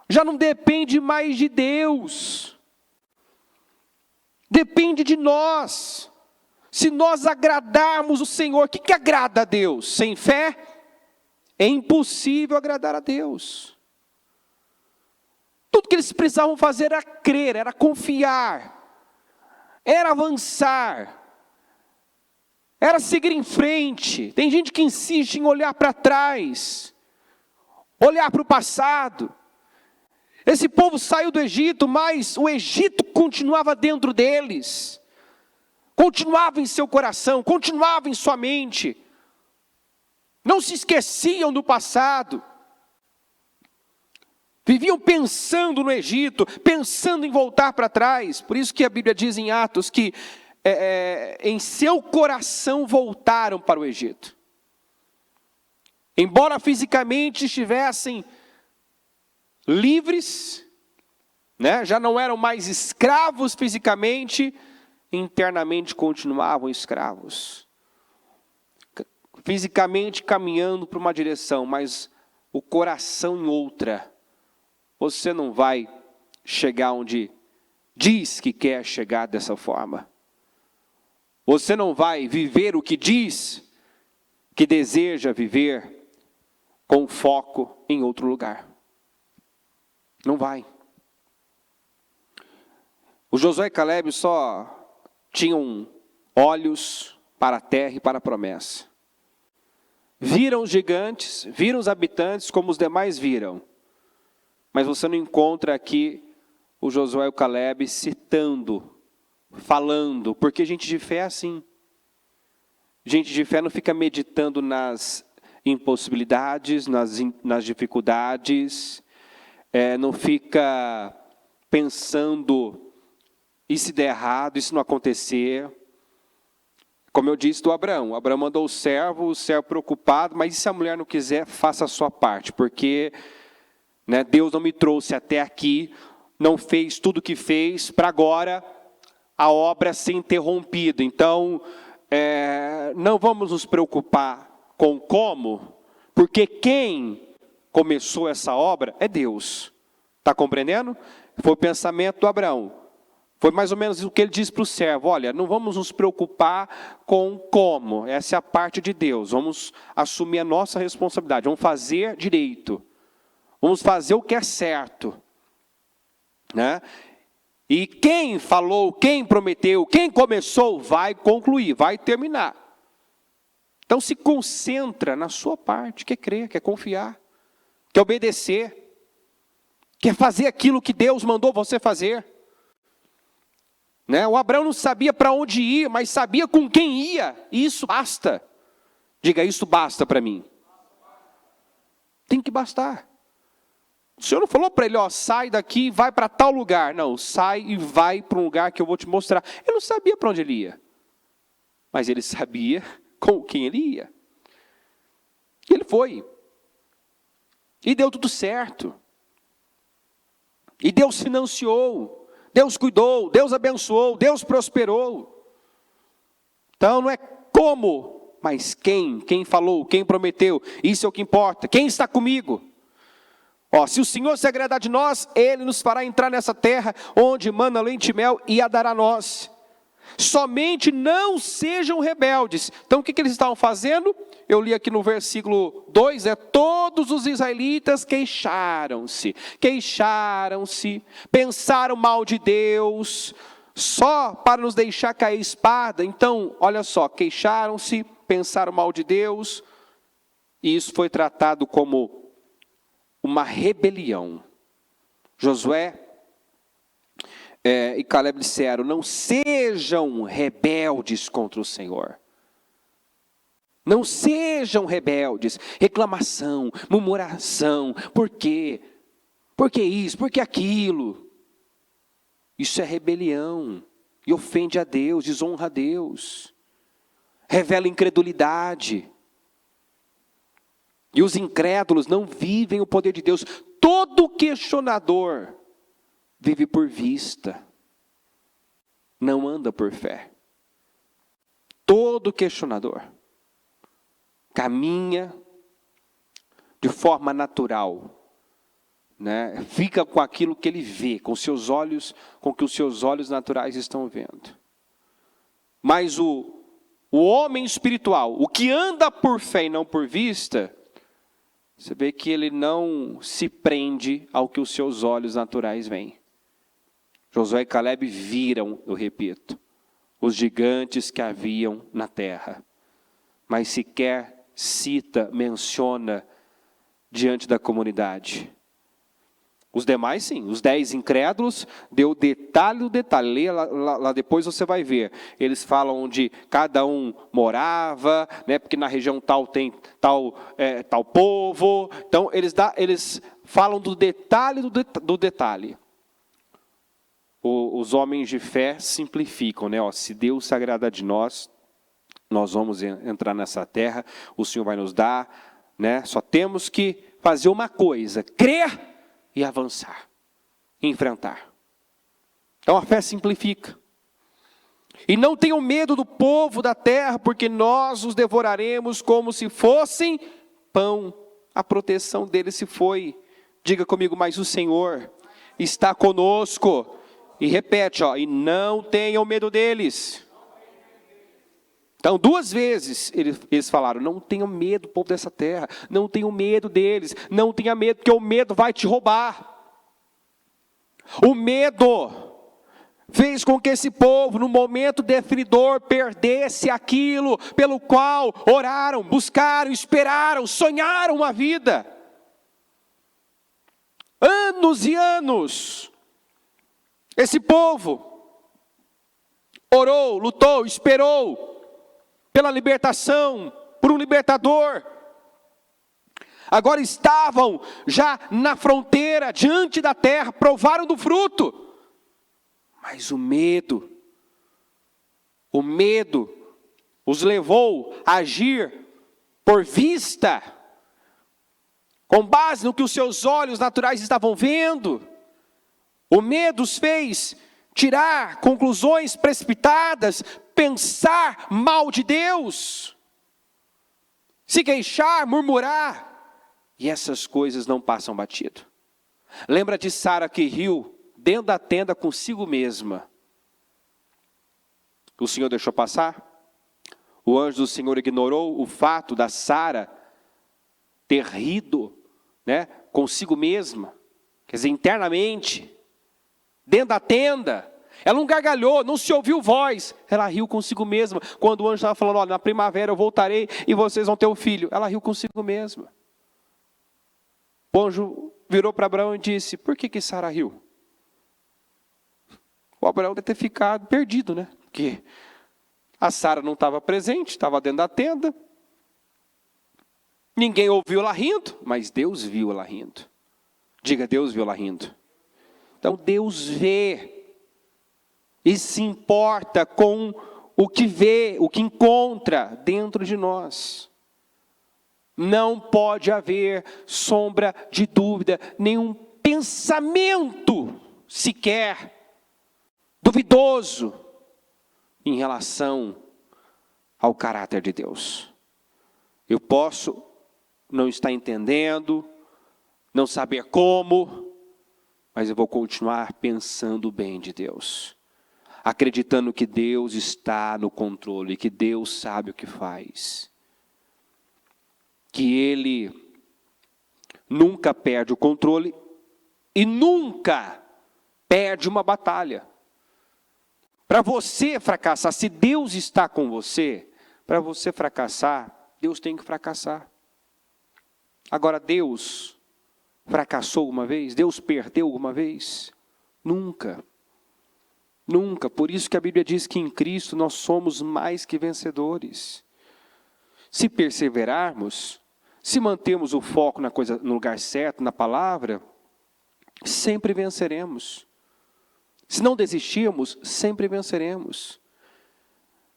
Já não depende mais de Deus. Depende de nós. Se nós agradarmos o Senhor, o que agrada a Deus? Sem fé, é impossível agradar a Deus. Tudo que eles precisavam fazer era crer, era confiar, era avançar, era seguir em frente. Tem gente que insiste em olhar para trás, olhar para o passado. Esse povo saiu do Egito, mas o Egito continuava dentro deles. Continuava em seu coração, continuava em sua mente. Não se esqueciam do passado. Viviam pensando no Egito, pensando em voltar para trás. Por isso que a Bíblia diz em Atos que em seu coração voltaram para o Egito. Embora fisicamente estivessem livres, já não eram mais escravos fisicamente, internamente continuavam escravos. Fisicamente caminhando para uma direção, mas o coração em outra. Você não vai chegar onde diz que quer chegar dessa forma. Você não vai viver o que diz que deseja viver com foco em outro lugar. Não vai. O Josué e Calebe só tinham olhos para a terra e para a promessa. Viram os gigantes, viram os habitantes como os demais viram. Mas você não encontra aqui o Josué e o Calebe citando, falando, porque gente de fé é assim. Gente de fé não fica meditando nas impossibilidades, nas dificuldades, não fica pensando, e se der errado, e se não acontecer. Como eu disse do Abraão, Abraão mandou o servo preocupado, mas se a mulher não quiser, faça a sua parte, porque Deus não me trouxe até aqui, não fez tudo o que fez, para agora a obra ser interrompida. Então, não vamos nos preocupar com como, porque quem começou essa obra é Deus. Está compreendendo? Foi o pensamento do Abraão. Foi mais ou menos o que ele disse para o servo: olha, não vamos nos preocupar com como, essa é a parte de Deus, vamos assumir a nossa responsabilidade, vamos fazer direito, vamos fazer o que é certo. E quem falou, quem prometeu, quem começou, vai concluir, vai terminar. Então se concentra na sua parte, quer crer, quer confiar, quer obedecer, quer fazer aquilo que Deus mandou você fazer. O Abraão não sabia para onde ir, mas sabia com quem ia, e isso basta. Diga, isso basta para mim. Tem que bastar. O Senhor não falou para ele, sai daqui e vai para tal lugar. Não, sai e vai para um lugar que eu vou te mostrar. Ele não sabia para onde ele ia, mas ele sabia com quem ele ia. Ele foi. E deu tudo certo. E Deus financiou. Deus cuidou, Deus abençoou, Deus prosperou. Então não é como, mas quem falou, quem prometeu, isso é o que importa. Quem está comigo? Se o Senhor se agradar de nós, Ele nos fará entrar nessa terra onde mana leite e mel e a dará a nós. Somente não sejam rebeldes. Então o que eles estavam fazendo? Eu li aqui no versículo 2, todos os israelitas queixaram-se, pensaram mal de Deus, só para nos deixar cair a espada. Então, olha só, queixaram-se, pensaram mal de Deus, e isso foi tratado como uma rebelião. Josué e Caleb disseram: não sejam rebeldes contra o Senhor. Não sejam rebeldes. Reclamação, murmuração. Por quê? Por que isso? Por que aquilo? Isso é rebelião. E ofende a Deus, desonra a Deus. Revela incredulidade. E os incrédulos não vivem o poder de Deus. Todo questionador vive por vista, não anda por fé. Todo questionador caminha de forma natural, fica com aquilo que ele vê, com seus olhos, com o que os seus olhos naturais estão vendo. Mas o homem espiritual, o que anda por fé e não por vista, você vê que ele não se prende ao que os seus olhos naturais veem. Josué e Caleb viram, eu repito, os gigantes que haviam na terra, mas sequer cita, menciona diante da comunidade. Os demais sim, os 10 incrédulos, deu detalhe do detalhe, leia lá depois você vai ver. Eles falam onde cada um morava, porque na região tal tem tal povo. Então eles falam do detalhe do detalhe. Os homens de fé simplificam, se Deus se agradar de nós, nós vamos entrar nessa terra, o Senhor vai nos dar, só temos que fazer uma coisa, crer e avançar, enfrentar. Então a fé simplifica. E não tenham medo do povo da terra, porque nós os devoraremos como se fossem pão. A proteção deles se foi. Diga comigo, mas o Senhor está conosco. E repete, e não tenham medo deles. Então 2 vezes eles falaram: não tenham medo do povo dessa terra, não tenham medo deles, não tenha medo, porque o medo vai te roubar. O medo fez com que esse povo, no momento definidor, perdesse aquilo pelo qual oraram, buscaram, esperaram, sonharam uma vida. Anos e anos. Esse povo orou, lutou, esperou pela libertação, por um libertador. Agora estavam já na fronteira, diante da terra, provaram do fruto. Mas o medo os levou a agir por vista, com base no que os seus olhos naturais estavam vendo. O medo os fez tirar conclusões precipitadas, pensar mal de Deus, se queixar, murmurar, e essas coisas não passam batido. Lembra de Sara que riu dentro da tenda consigo mesma? O Senhor deixou passar? O anjo do Senhor ignorou o fato da Sara ter rido, consigo mesma, quer dizer, internamente, dentro da tenda. Ela não gargalhou, não se ouviu voz, ela riu consigo mesma. Quando o anjo estava falando, olha, na primavera eu voltarei e vocês vão ter um filho, ela riu consigo mesma. O anjo virou para Abraão e disse, por que Sara riu? O Abraão deve ter ficado perdido, Porque a Sara não estava presente, estava dentro da tenda. Ninguém ouviu ela rindo, mas Deus viu ela rindo. Diga, Deus viu ela rindo. Então Deus vê e se importa com o que vê, o que encontra dentro de nós. Não pode haver sombra de dúvida, nenhum pensamento sequer duvidoso em relação ao caráter de Deus. Eu posso não estar entendendo, não saber como, mas eu vou continuar pensando bem de Deus, acreditando que Deus está no controle, que Deus sabe o que faz, que Ele nunca perde o controle e nunca perde uma batalha. Para você fracassar, se Deus está com você, para você fracassar, Deus tem que fracassar. Agora, Deus fracassou alguma vez? Deus perdeu alguma vez? Nunca. Nunca. Por isso que a Bíblia diz que em Cristo nós somos mais que vencedores. Se perseverarmos, se mantermos o foco no lugar certo, na palavra, sempre venceremos. Se não desistirmos, sempre venceremos.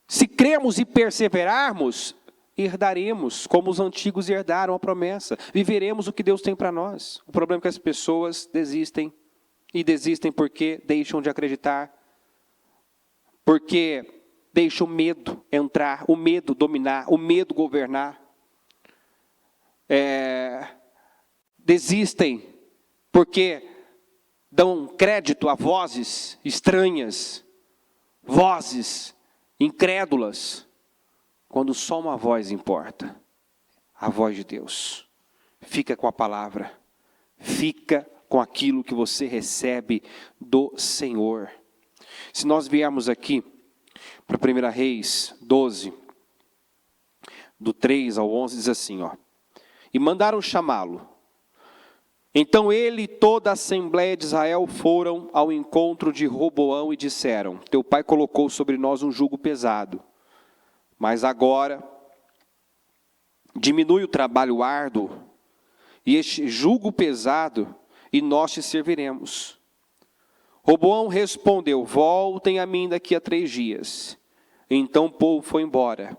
Se crermos e perseverarmos, herdaremos, como os antigos herdaram a promessa. Viveremos o que Deus tem para nós. O problema é que as pessoas desistem. E desistem porque deixam de acreditar. Porque deixam o medo entrar, o medo dominar, o medo governar. Desistem porque dão crédito a vozes estranhas, vozes incrédulas, quando só uma voz importa, a voz de Deus. Fica com a palavra, fica com aquilo que você recebe do Senhor. Se nós viermos aqui para 1 Reis 12, do 3 ao 11, diz assim, e mandaram chamá-lo. Então ele e toda a Assembleia de Israel foram ao encontro de Roboão e disseram, teu pai colocou sobre nós um jugo pesado, mas agora diminui o trabalho árduo e este jugo pesado e nós te serviremos. Roboão respondeu, voltem a mim daqui a 3 dias. Então o povo foi embora.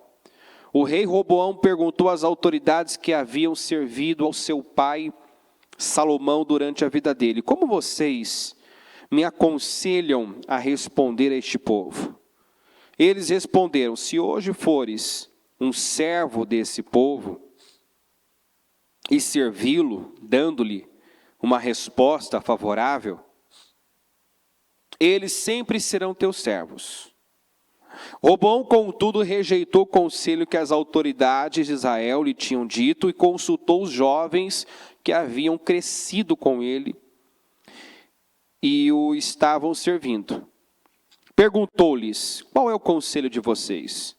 O rei Roboão perguntou às autoridades que haviam servido ao seu pai Salomão durante a vida dele, como vocês me aconselham a responder a este povo? Eles responderam, se hoje fores um servo desse povo e servi-lo, dando-lhe uma resposta favorável, eles sempre serão teus servos. Roboão, contudo, rejeitou o conselho que as autoridades de Israel lhe tinham dito e consultou os jovens que haviam crescido com ele e o estavam servindo. Perguntou-lhes, qual é o conselho de vocês?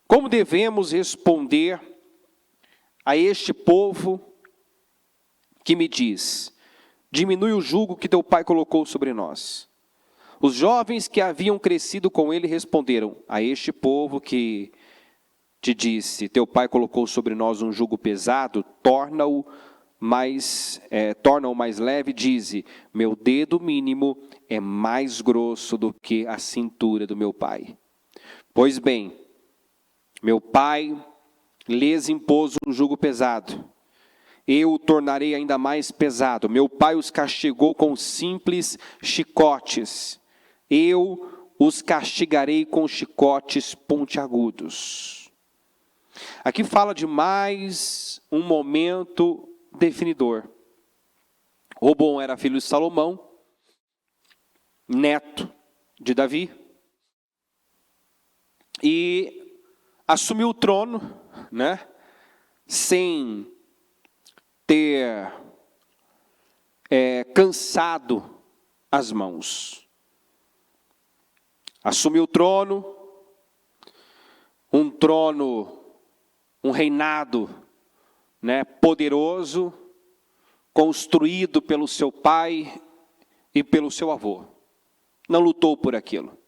Como devemos responder a este povo que me diz, diminui o jugo que teu pai colocou sobre nós? Os jovens que haviam crescido com ele responderam, a este povo que te disse, teu pai colocou sobre nós um jugo pesado, torna-o mais leve, dize, meu dedo mínimo é mais grosso do que a cintura do meu pai. Pois bem, Meu pai lhes impôs um jugo pesado. Eu o tornarei ainda mais pesado. Meu pai os castigou com simples chicotes. Eu os castigarei com chicotes pontiagudos. Aqui fala de mais um momento definidor. Roboam era filho de Salomão, neto de Davi, e assumiu o trono, né, sem ter cansado as mãos. Assumiu o trono, um reinado, né, poderoso, construído pelo seu pai e pelo seu avô. Não lutou por aquilo.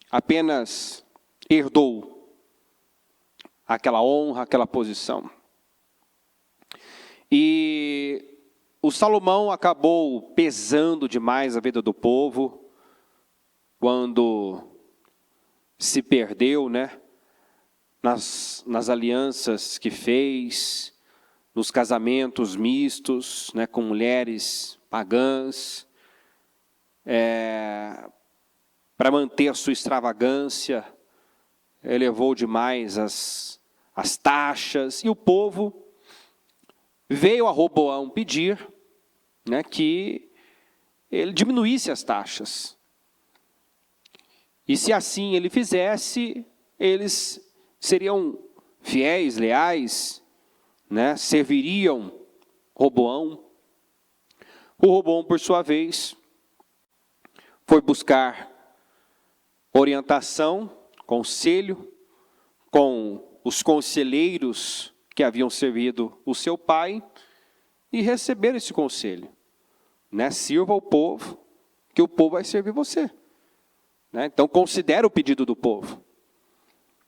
Apenas herdou aquela honra, aquela posição. E o Salomão acabou pesando demais a vida do povo, quando se perdeu, né, nas alianças que fez, nos casamentos mistos, né, com mulheres pagãs, para manter a sua extravagância, elevou demais as taxas, e o povo veio a Roboão pedir, né, que ele diminuísse as taxas. E se assim ele fizesse, eles seriam fiéis, leais, né, serviriam Roboão. O Roboão, por sua vez, foi buscar orientação, conselho, com os conselheiros que haviam servido o seu pai, e receber esse conselho, né? Sirva ao povo, que o povo vai servir você, né? Então considera o pedido do povo,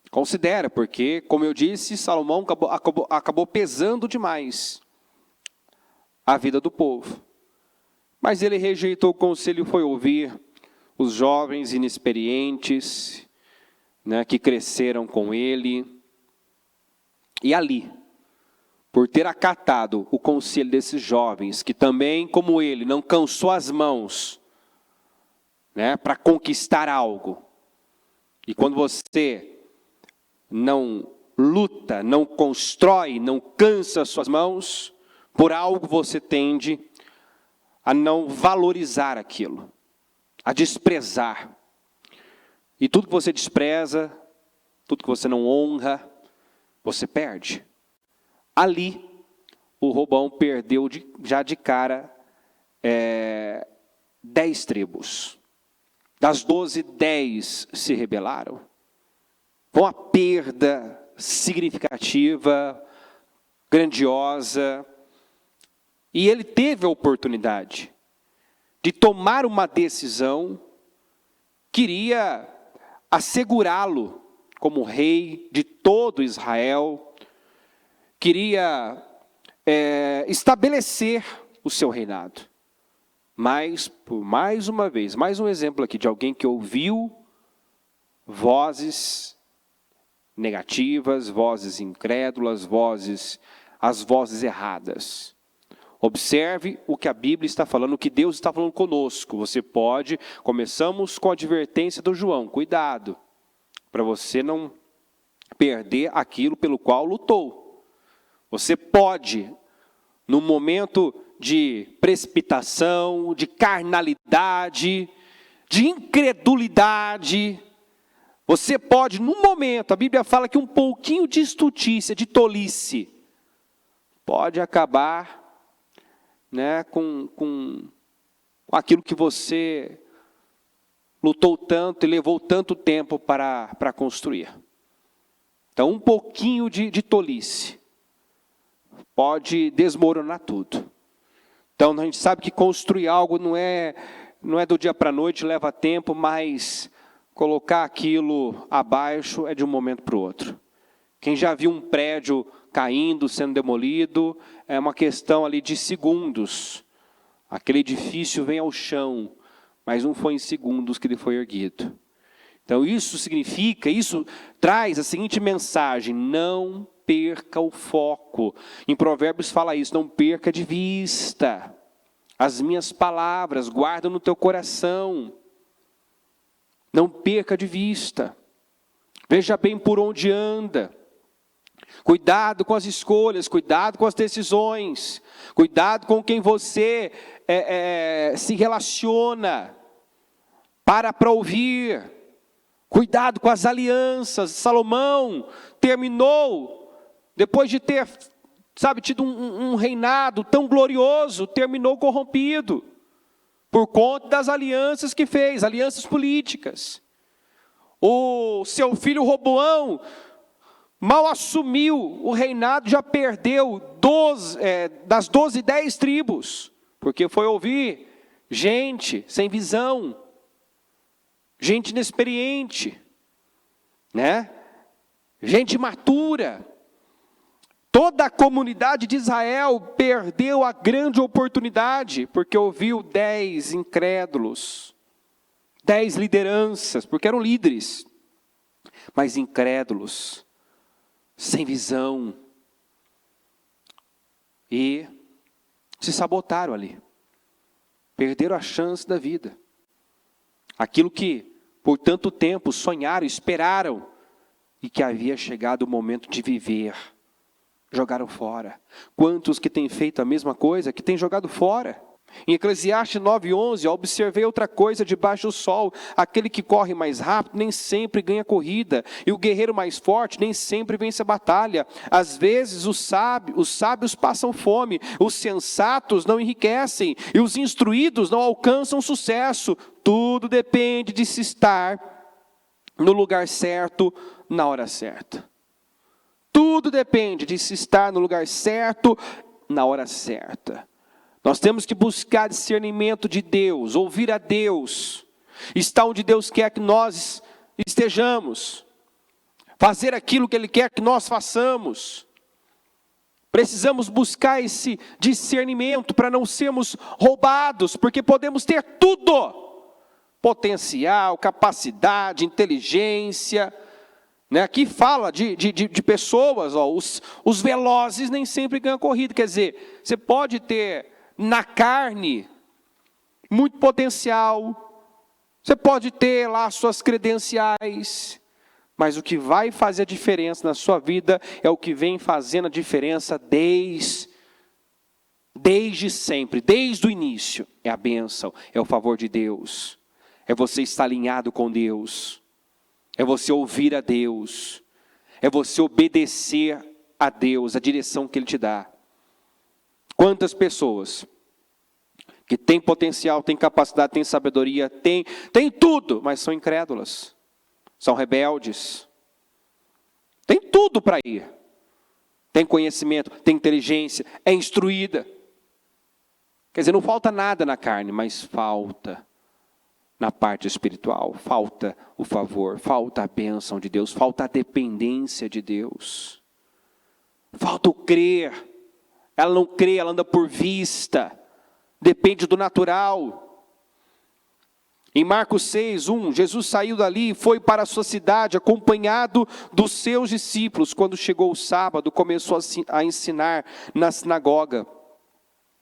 considera, porque, como eu disse, Salomão acabou pesando demais a vida do povo, mas ele rejeitou o conselho e foi ouvir os jovens inexperientes, né, que cresceram com ele. E ali, por ter acatado o conselho desses jovens, que também, como ele, não cansou as mãos, né, para conquistar algo. E quando você não luta, não constrói, não cansa as suas mãos, por algo você tende a não valorizar aquilo, a desprezar. E tudo que você despreza, tudo que você não honra, você perde. Ali, o Roboão perdeu já de cara 10 tribos. Das 12, 10 se rebelaram. Foi uma perda significativa, grandiosa. E ele teve a oportunidade de tomar uma decisão que iria assegurá-lo como rei de todo Israel, queria estabelecer o seu reinado. Mas, por mais uma vez, mais um exemplo aqui de alguém que ouviu vozes negativas, vozes incrédulas, as vozes erradas. Observe o que a Bíblia está falando, o que Deus está falando conosco. Você pode, começamos com a advertência do João, cuidado, para você não perder aquilo pelo qual lutou. Você pode, no momento de precipitação, de carnalidade, de incredulidade, você pode, no momento, a Bíblia fala que um pouquinho de estutícia, de tolice, pode acabar, né, com aquilo que você lutou tanto e levou tanto tempo para construir. Então, um pouquinho de tolice pode desmoronar tudo. Então, a gente sabe que construir algo não é do dia para a noite, leva tempo, mas colocar aquilo abaixo é de um momento para o outro. Quem já viu um prédio caindo, sendo demolido, é uma questão ali de segundos. Aquele edifício vem ao chão, mas não foi em segundos que ele foi erguido. Então isso traz a seguinte mensagem: não perca o foco. Em Provérbios fala isso, não perca de vista as minhas palavras, guarda no teu coração. Não perca de vista. Veja bem por onde anda. Cuidado com as escolhas, cuidado com as decisões. Cuidado com quem você se relaciona. Para ouvir. Cuidado com as alianças. Salomão terminou, depois de ter, tido um reinado tão glorioso, terminou corrompido. Por conta das alianças que fez, alianças políticas. O seu filho Roboão, mal assumiu o reinado, já perdeu das 10 tribos. Porque foi ouvir gente sem visão. Gente inexperiente. Né? Gente imatura. Toda a comunidade de Israel perdeu a grande oportunidade, porque ouviu 10 incrédulos, 10 lideranças, porque eram líderes, mas incrédulos, sem visão, e se sabotaram ali, perderam a chance da vida. Aquilo que por tanto tempo sonharam, esperaram, e que havia chegado o momento de viver, jogaram fora. Quantos que têm feito a mesma coisa, que têm jogado fora? Em Eclesiastes 9:11, observei outra coisa debaixo do sol: aquele que corre mais rápido nem sempre ganha corrida, e o guerreiro mais forte nem sempre vence a batalha. Às vezes os sábios passam fome, os sensatos não enriquecem, e os instruídos não alcançam sucesso. Tudo depende de se estar no lugar certo, na hora certa. Tudo depende de se estar no lugar certo, na hora certa. Nós temos que buscar discernimento de Deus, ouvir a Deus, estar onde Deus quer que nós estejamos, fazer aquilo que Ele quer que nós façamos. Precisamos buscar esse discernimento para não sermos roubados, porque podemos ter tudo: potencial, capacidade, inteligência. Aqui fala de pessoas, os velozes nem sempre ganham corrida. Quer dizer, você pode ter na carne muito potencial, você pode ter lá suas credenciais, mas o que vai fazer a diferença na sua vida é o que vem fazendo a diferença desde sempre, desde o início. É a bênção, é o favor de Deus, é você estar alinhado com Deus. É você ouvir a Deus, é você obedecer a Deus, a direção que Ele te dá. Quantas pessoas que têm potencial, têm capacidade, têm sabedoria, têm tudo, mas são incrédulas, são rebeldes. Tem tudo para ir. Tem conhecimento, tem inteligência, é instruída. Quer dizer, não falta nada na carne, mas falta na parte espiritual, falta o favor, falta a bênção de Deus, falta a dependência de Deus, falta o crer. Ela não crê, ela anda por vista, depende do natural. Em Marcos 6:1, Jesus saiu dali e foi para a sua cidade, acompanhado dos seus discípulos. Quando chegou o sábado, começou a ensinar na sinagoga.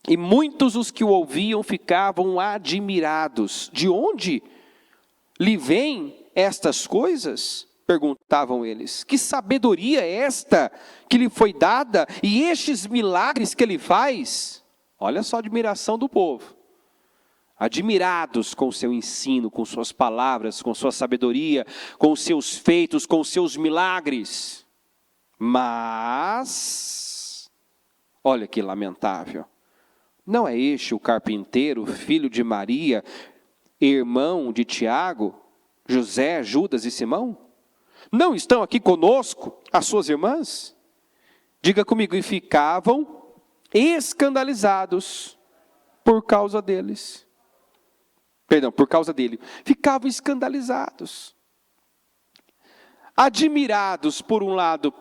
E muitos os que o ouviam ficavam admirados. De onde lhe vêm estas coisas? Perguntavam eles. Que sabedoria é esta que lhe foi dada? E estes milagres que ele faz? Olha só a admiração do povo. Admirados com o seu ensino, com suas palavras, com sua sabedoria, com os seus feitos, com os seus milagres. Mas, olha que lamentável. Não é este o carpinteiro, filho de Maria, irmão de Tiago, José, Judas e Simão? Não estão aqui conosco as suas irmãs? Diga comigo, e ficavam escandalizados por causa deles. Por causa dele. Ficavam escandalizados. Admirados, por um lado,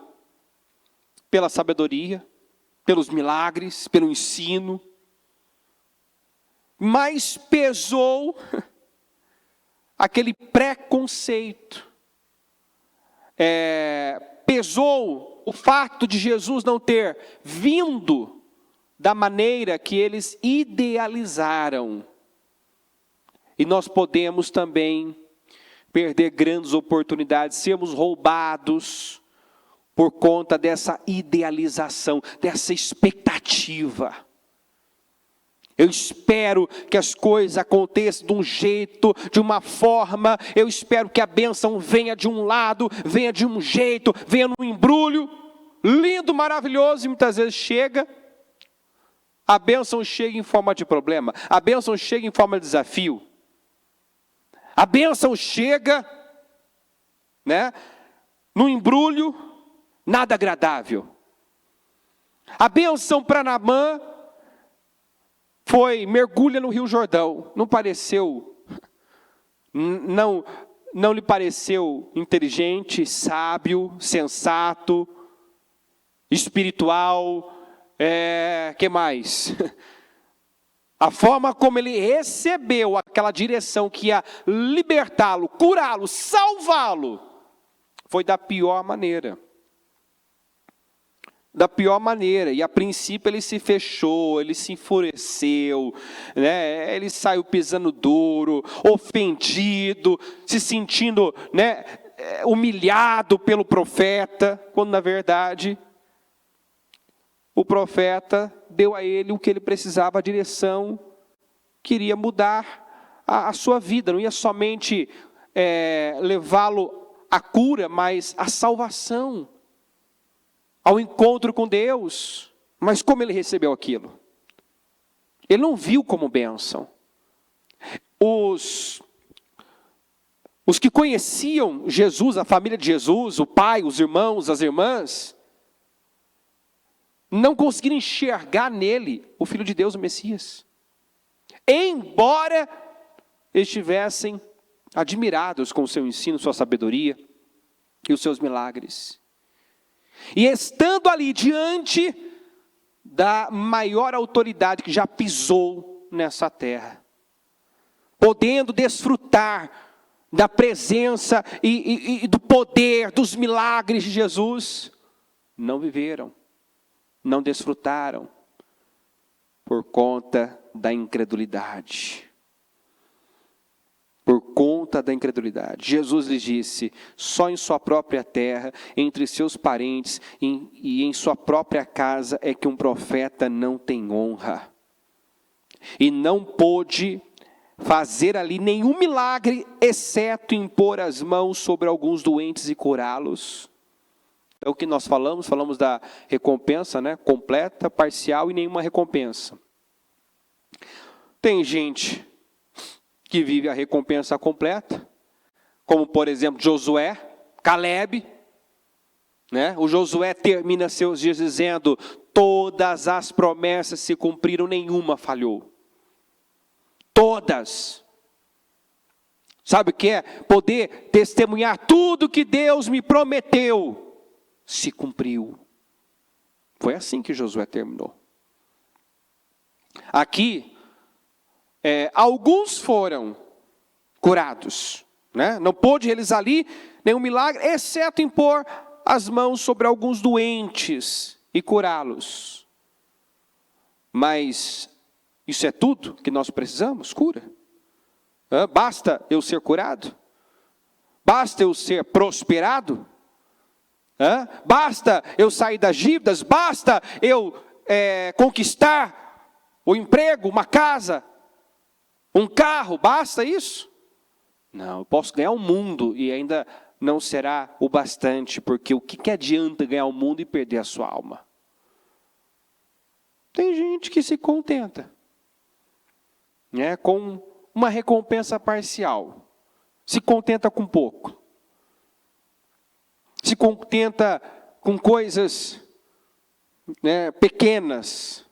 pela sabedoria, pelos milagres, pelo ensino. Mas pesou aquele preconceito. Pesou o fato de Jesus não ter vindo da maneira que eles idealizaram. E nós podemos também perder grandes oportunidades, sermos roubados por conta dessa idealização, dessa expectativa. Eu espero que as coisas aconteçam de um jeito, de uma forma, eu espero que a bênção venha de um lado, venha de um jeito, venha num embrulho, lindo, maravilhoso, e muitas vezes chega, a bênção chega em forma de problema, a bênção chega em forma de desafio, a bênção chega, no embrulho, nada agradável. A bênção para Naamã foi: mergulha no Rio Jordão. Não lhe pareceu inteligente, sábio, sensato, espiritual, que mais? A forma como ele recebeu aquela direção que ia libertá-lo, curá-lo, salvá-lo, foi da pior maneira. Da pior maneira, e a princípio ele se fechou, ele se enfureceu, ele saiu pisando duro, ofendido, se sentindo humilhado pelo profeta, quando na verdade o profeta deu a ele o que ele precisava, a direção, queria mudar a sua vida, não ia somente levá-lo à cura, mas à salvação, ao encontro com Deus. Mas como ele recebeu aquilo? Ele não viu como bênção. Os que conheciam Jesus, a família de Jesus, o pai, os irmãos, as irmãs, não conseguiram enxergar nele o Filho de Deus, o Messias. Embora estivessem admirados com o seu ensino, sua sabedoria e os seus milagres. E estando ali diante da maior autoridade que já pisou nessa terra, podendo desfrutar da presença e do poder, dos milagres de Jesus, não viveram, não desfrutaram, por conta da incredulidade. Por conta da incredulidade. Jesus lhes disse: só em sua própria terra, entre seus parentes e em sua própria casa é que um profeta não tem honra. E não pôde fazer ali nenhum milagre, exceto impor as mãos sobre alguns doentes e curá-los. É o que nós falamos da recompensa, completa, parcial e nenhuma recompensa. Tem gente que vive a recompensa completa, como por exemplo Josué, Caleb, O Josué termina seus dias dizendo: todas as promessas se cumpriram, nenhuma falhou. Todas. Sabe o que é? Poder testemunhar tudo que Deus me prometeu, se cumpriu. Foi assim que Josué terminou. Aqui, alguns foram curados, não pôde realizar ali nenhum milagre, exceto impor as mãos sobre alguns doentes e curá-los. Mas isso é tudo que nós precisamos? Cura? Basta eu ser curado? Basta eu ser prosperado? Basta eu sair das dívidas? Basta eu conquistar o emprego, uma casa, um carro? Basta isso? Não, eu posso ganhar o mundo e ainda não será o bastante, porque o que adianta ganhar o mundo e perder a sua alma? Tem gente que se contenta com uma recompensa parcial, se contenta com pouco, se contenta com coisas pequenas,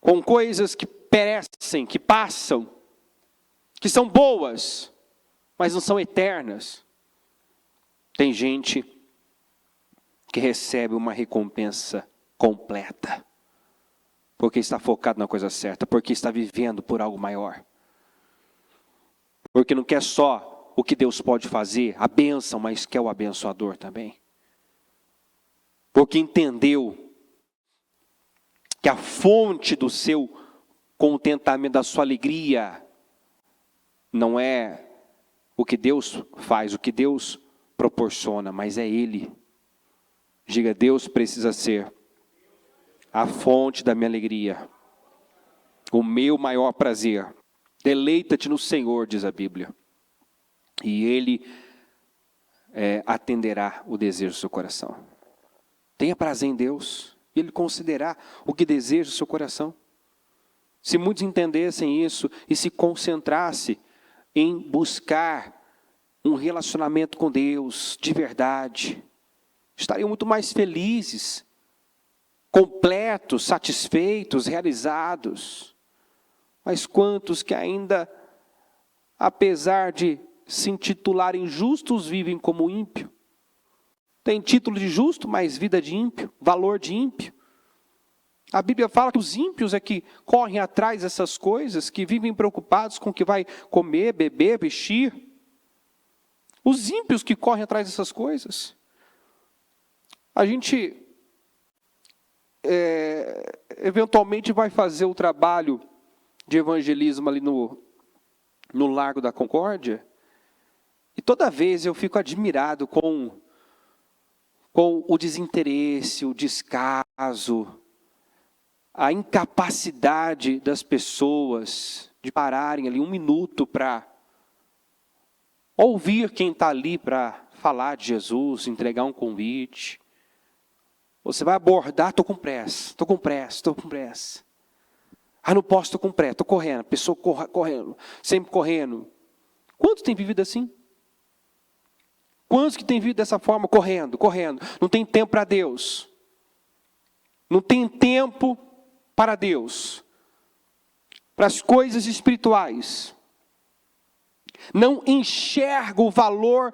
com coisas que perecem, que passam, que são boas, mas não são eternas. Tem gente que recebe uma recompensa completa, porque está focado na coisa certa, porque está vivendo por algo maior. Porque não quer só o que Deus pode fazer, a bênção, mas quer o abençoador também. Porque entendeu que a fonte do seu contentamento, da sua alegria, não é o que Deus faz, o que Deus proporciona, mas é Ele. Diga, Deus precisa ser a fonte da minha alegria, o meu maior prazer. Deleita-te no Senhor, diz a Bíblia, e Ele atenderá o desejo do seu coração. Tenha prazer em Deus, e Ele concederá o que deseja o seu coração. Se muitos entendessem isso e se concentrassem em buscar um relacionamento com Deus de verdade, estariam muito mais felizes, completos, satisfeitos, realizados. Mas quantos que ainda, apesar de se intitularem justos, vivem como ímpio? Tem título de justo, mas vida de ímpio, valor de ímpio. A Bíblia fala que os ímpios é que correm atrás dessas coisas, que vivem preocupados com o que vai comer, beber, vestir. Os ímpios que correm atrás dessas coisas. A gente eventualmente vai fazer o trabalho de evangelismo ali no Largo da Concórdia, e toda vez eu fico admirado com o desinteresse, o descaso, a incapacidade das pessoas de pararem ali um minuto para ouvir quem está ali para falar de Jesus, entregar um convite. Você vai abordar, estou com pressa. Ah, não posso, estou com pressa, estou correndo. A pessoa correndo, sempre correndo. Quantos têm vivido assim? Quantos que têm vivido dessa forma, correndo? Não tem tempo para Deus. Não tem tempo para Deus. Para as coisas espirituais. Não enxerga o valor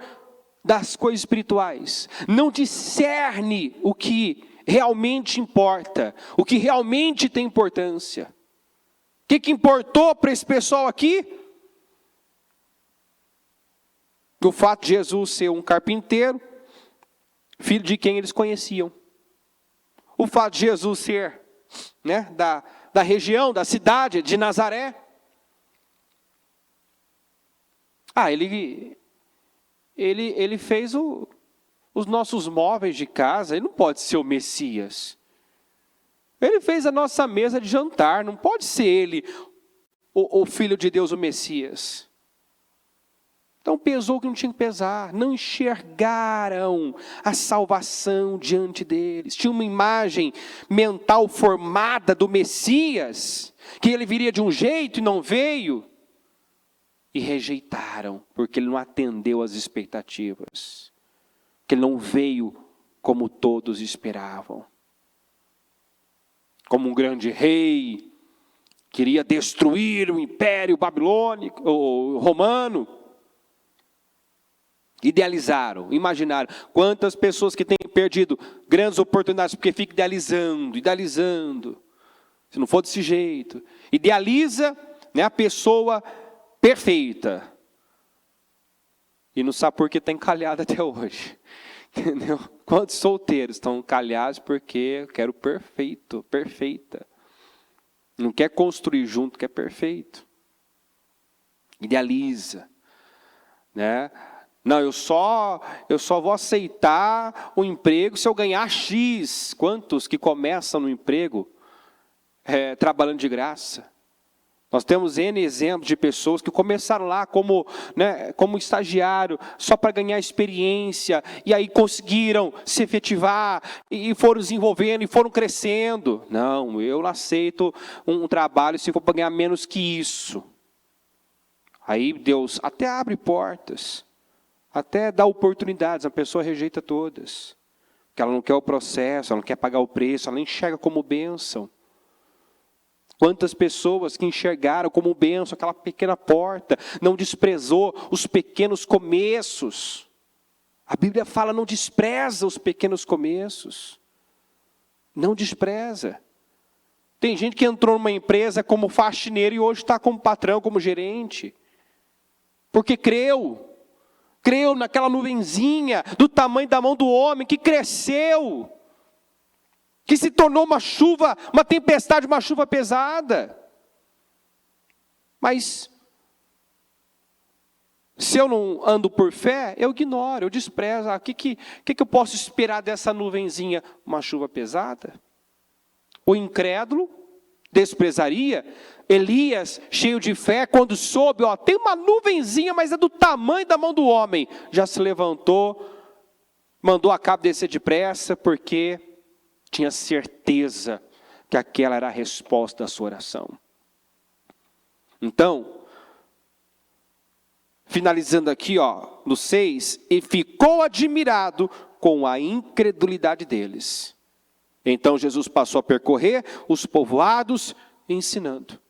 das coisas espirituais. Não discerne o que realmente importa. O que realmente tem importância. O que importou para esse pessoal aqui? O fato de Jesus ser um carpinteiro, filho de quem eles conheciam. O fato de Jesus ser da região, da cidade de Nazaré. Ele fez os nossos móveis de casa, ele não pode ser o Messias. Ele fez a nossa mesa de jantar, não pode ser ele, o Filho de Deus, o Messias. Então pesou o que não tinha que pesar, não enxergaram a salvação diante deles. Tinha uma imagem mental formada do Messias, que ele viria de um jeito e não veio. E rejeitaram, porque ele não atendeu às expectativas. Que ele não veio como todos esperavam. Como um grande rei, queria destruir o império babilônico, o romano. Idealizaram, imaginaram. Quantas pessoas que têm perdido grandes oportunidades porque ficam idealizando. Se não for desse jeito. Idealiza a pessoa perfeita. E não sabe por que está encalhado até hoje. Entendeu? Quantos solteiros estão encalhados porque eu quero perfeito, perfeita. Não quer construir junto, quer perfeito. Idealiza. Não, eu só vou aceitar o emprego se eu ganhar X. Quantos que começam no emprego trabalhando de graça? Nós temos N exemplos de pessoas que começaram lá como estagiário, só para ganhar experiência, e aí conseguiram se efetivar, e foram desenvolvendo, e foram crescendo. Não, eu não aceito um trabalho se for para ganhar menos que isso. Aí Deus até abre portas, até dá oportunidades, a pessoa rejeita todas. Porque ela não quer o processo, ela não quer pagar o preço, ela enxerga como bênção. Quantas pessoas que enxergaram como bênção aquela pequena porta, não desprezou os pequenos começos. A Bíblia fala, não despreza os pequenos começos. Não despreza. Tem gente que entrou numa empresa como faxineiro e hoje está como patrão, como gerente. porque creu naquela nuvenzinha do tamanho da mão do homem, que cresceu, que se tornou uma chuva, uma tempestade, uma chuva pesada. Mas se eu não ando por fé, eu ignoro, eu desprezo. O que eu posso esperar dessa nuvenzinha? Uma chuva pesada? O incrédulo desprezaria. Elias, cheio de fé, quando soube, tem uma nuvenzinha, mas é do tamanho da mão do homem, já se levantou, mandou Acabe descer depressa, porque tinha certeza que aquela era a resposta da sua oração. Então, finalizando aqui, no 6, e ficou admirado com a incredulidade deles. Então Jesus passou a percorrer os povoados, ensinando.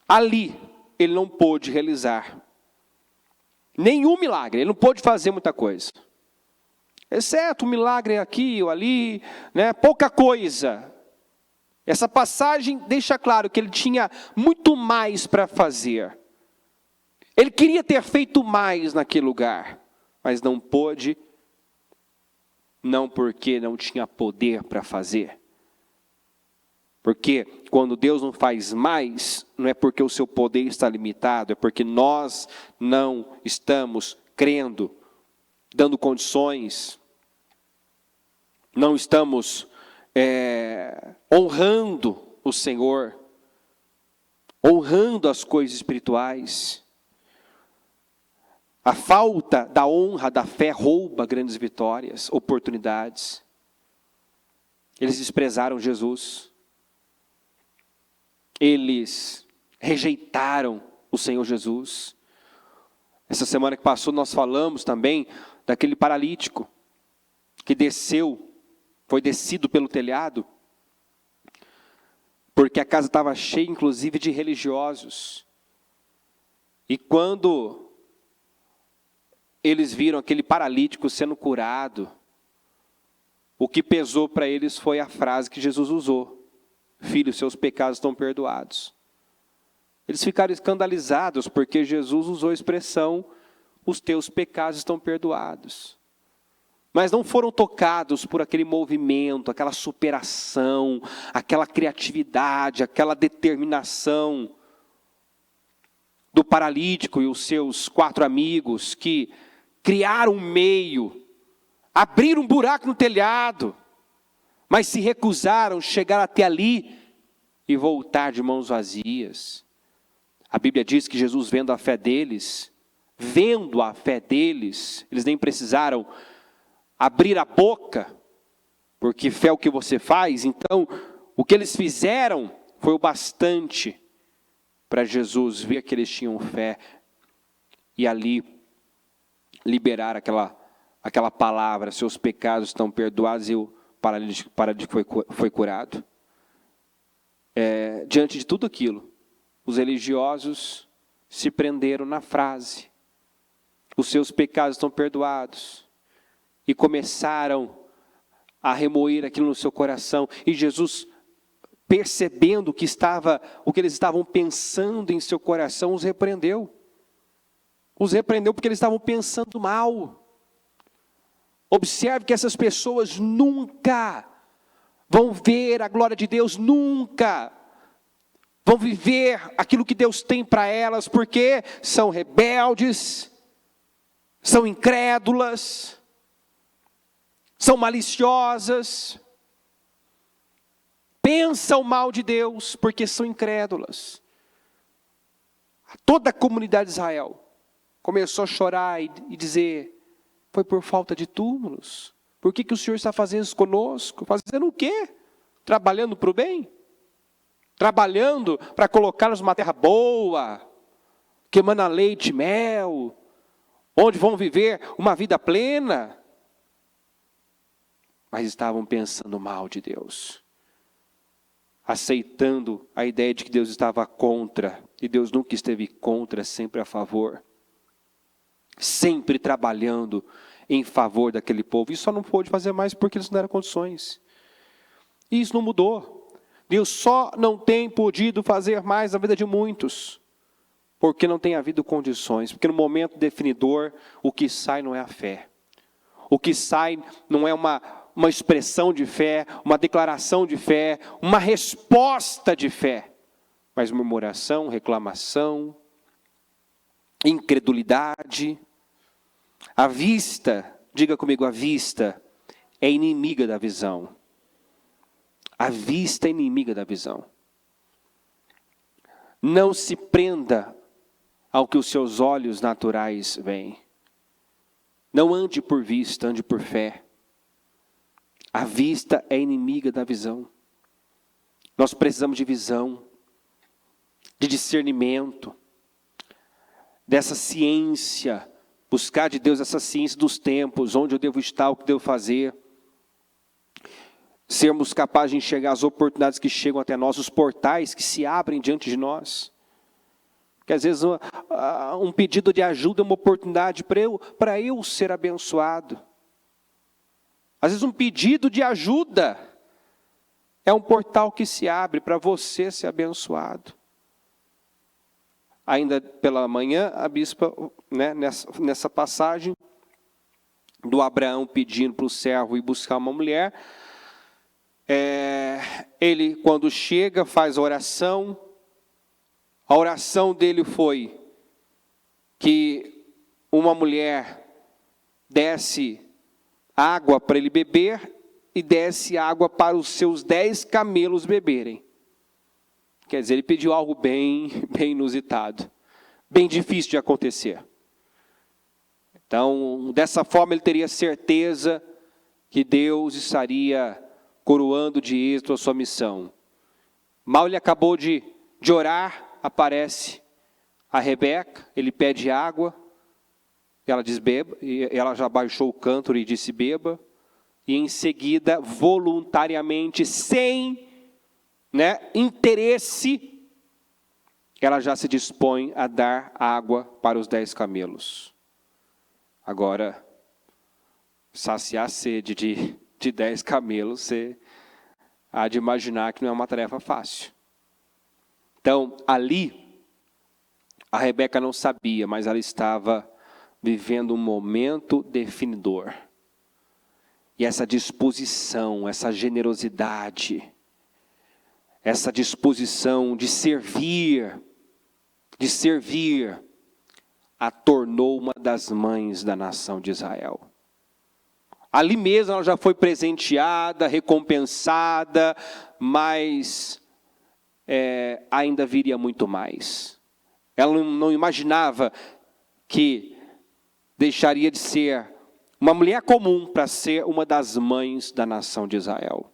Ali, ele não pôde realizar nenhum milagre, ele não pôde fazer muita coisa. Exceto um milagre aqui ou ali, pouca coisa. Essa passagem deixa claro que ele tinha muito mais para fazer. Ele queria ter feito mais naquele lugar, mas não pôde, não porque não tinha poder para fazer. Porque quando Deus não faz mais, não é porque o seu poder está limitado, é porque nós não estamos crendo, dando condições, não estamos honrando o Senhor, honrando as coisas espirituais. A falta da honra, da fé, rouba grandes vitórias, oportunidades. Eles desprezaram Jesus. Eles rejeitaram o Senhor Jesus. Essa semana que passou nós falamos também daquele paralítico que foi descido pelo telhado, porque a casa estava cheia inclusive de religiosos. E quando eles viram aquele paralítico sendo curado, o que pesou para eles foi a frase que Jesus usou: filho, seus pecados estão perdoados. Eles ficaram escandalizados porque Jesus usou a expressão: os teus pecados estão perdoados. Mas não foram tocados por aquele movimento, aquela superação, aquela criatividade, aquela determinação do paralítico e os seus 4 amigos que criaram um meio, abriram um buraco no telhado, mas se recusaram a chegar até ali e voltar de mãos vazias. A Bíblia diz que Jesus, vendo a fé deles, eles nem precisaram abrir a boca, porque fé é o que você faz. Então, o que eles fizeram foi o bastante para Jesus ver que eles tinham fé e ali liberar aquela palavra: seus pecados estão perdoados, e o paralítico foi curado. Diante de tudo aquilo, os religiosos se prenderam na frase: os seus pecados estão perdoados, e começaram a remoer aquilo no seu coração. E Jesus, percebendo o que eles estavam pensando em seu coração, os repreendeu. Os repreendeu porque eles estavam pensando mal. Observe que essas pessoas nunca vão ver a glória de Deus, nunca vão viver aquilo que Deus tem para elas, porque são rebeldes, são incrédulas, são maliciosas, pensam mal de Deus porque são incrédulas. Toda a comunidade de Israel começou a chorar e dizer: foi por falta de túmulos. Por que o Senhor está fazendo isso conosco? Fazendo o quê? Trabalhando para o bem? Trabalhando para colocar-nos numa terra boa, que emana leite e mel, onde vão viver uma vida plena? Mas estavam pensando mal de Deus, aceitando a ideia de que Deus estava contra, e Deus nunca esteve contra, sempre a favor, sempre trabalhando em favor daquele povo. E só não pôde fazer mais porque eles não deram condições. E isso não mudou. Deus só não tem podido fazer mais na vida de muitos, Porque não tem havido condições. Porque no momento definidor, o que sai não é a fé. O que sai não é uma expressão de fé, uma declaração de fé, uma resposta de fé. Mas murmuração, reclamação, incredulidade. A vista, diga comigo, a vista é inimiga da visão. A vista é inimiga da visão. Não se prenda ao que os seus olhos naturais veem. Não ande por vista, ande por fé. A vista é inimiga da visão. Nós precisamos de visão, de discernimento, dessa ciência, buscar de Deus essa ciência dos tempos, onde eu devo estar, o que devo fazer. Sermos capazes de enxergar as oportunidades que chegam até nós, os portais que se abrem diante de nós. Porque às vezes um pedido de ajuda é uma oportunidade para eu ser abençoado. Às vezes um pedido de ajuda é um portal que se abre para você ser abençoado. Ainda pela manhã, a bispa, né, nessa passagem do Abraão pedindo para o servo ir buscar uma mulher, ele quando chega faz oração. A oração dele foi que uma mulher desse água para ele beber e desse água para os seus 10 camelos beberem. Quer dizer, ele pediu algo bem inusitado, bem difícil de acontecer. Então, dessa forma ele teria certeza que Deus estaria coroando de êxito a sua missão. Mal ele acabou de orar, aparece a Rebeca, ele pede água, ela diz beba, e ela já baixou o cântaro e disse beba, e em seguida, voluntariamente, sem interesse, ela já se dispõe a dar água para os 10 camelos. Agora, saciar a sede de 10 camelos, você há de imaginar que não é uma tarefa fácil. Então, ali, a Rebeca não sabia, mas ela estava vivendo um momento definidor. E essa disposição, essa generosidade, essa disposição de servir, a tornou uma das mães da nação de Israel. Ali mesmo ela já foi presenteada, recompensada, mas ainda viria muito mais. Ela não imaginava que deixaria de ser uma mulher comum para ser uma das mães da nação de Israel.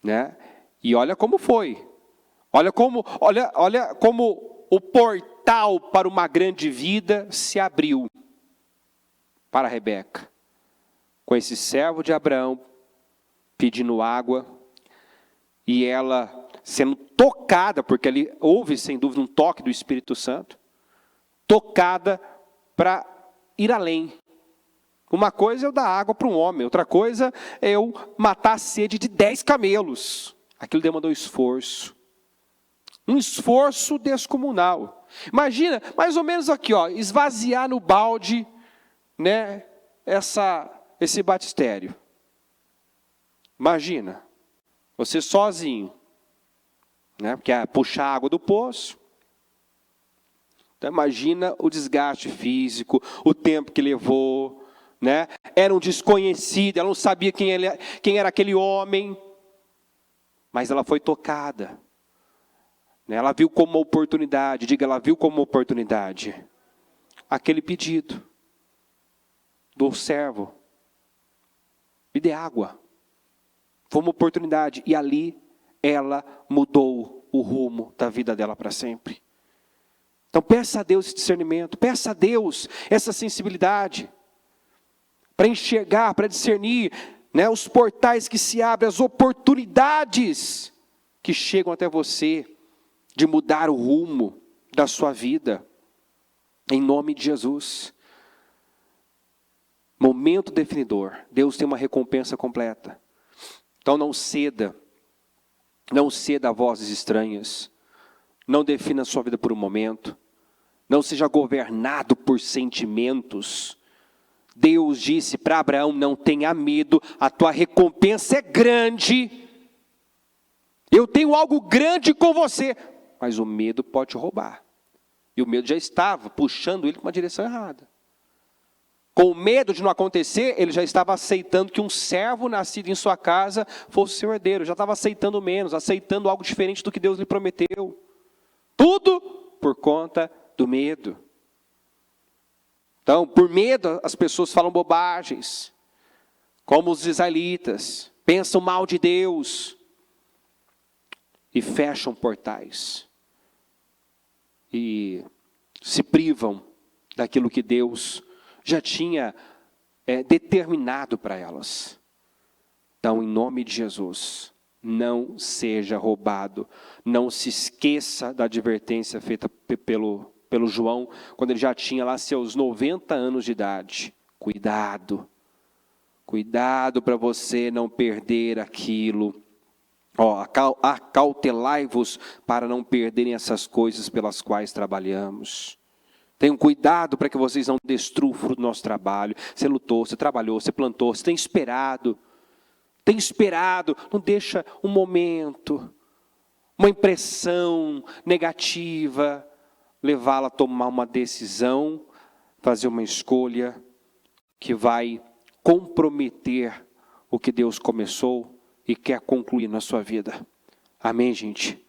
Né? E olha como foi. Olha como o portal para uma grande vida se abriu para Rebeca. Com esse servo de Abraão pedindo água e ela sendo tocada, porque ali houve sem dúvida um toque do Espírito Santo, tocada para ir além. Uma coisa é eu dar água para um homem, outra coisa é eu matar a sede de 10 camelos. Aquilo demandou esforço. Um esforço descomunal. Imagina, mais ou menos aqui, esvaziar no balde, esse batistério. Imagina, você sozinho, porque é puxar água do poço. Então imagina o desgaste físico, o tempo que levou, Era um desconhecido, ela não sabia quem era aquele homem, mas ela foi tocada. Ela viu como uma oportunidade, ela viu como uma oportunidade. Aquele pedido do servo, me dê água. Foi uma oportunidade, e ali ela mudou o rumo da vida dela para sempre. Então peça a Deus esse discernimento, peça a Deus essa sensibilidade, para enxergar, para discernir, os portais que se abrem, as oportunidades que chegam até você, de mudar o rumo da sua vida, em nome de Jesus. Momento definidor, Deus tem uma recompensa completa. Então não ceda a vozes estranhas, não defina a sua vida por um momento, Não seja governado por sentimentos. Deus disse para Abraão: não tenha medo, a tua recompensa é grande. Eu tenho algo grande com você. Mas o medo pode te roubar. E o medo já estava puxando ele para uma direção errada. Com medo de não acontecer, ele já estava aceitando que um servo nascido em sua casa fosse seu herdeiro. Já estava aceitando menos, aceitando algo diferente do que Deus lhe prometeu. Tudo por conta do medo. Então, por medo, as pessoas falam bobagens. Como os israelitas, pensam mal de Deus. E fecham portais. E se privam daquilo que Deus já tinha determinado para elas. Então, em nome de Jesus, não seja roubado. Não se esqueça da advertência feita pelo João, quando ele já tinha lá seus 90 anos de idade. Cuidado. Cuidado para você não perder aquilo. Acautelai-vos para não perderem essas coisas pelas quais trabalhamos. Tenham cuidado para que vocês não destruam o fruto do nosso trabalho. Você lutou, você trabalhou, você plantou, você tem esperado. Tem esperado, não deixa um momento, uma impressão negativa, levá-la a tomar uma decisão, fazer uma escolha que vai comprometer o que Deus começou e quer concluir na sua vida. Amém, gente?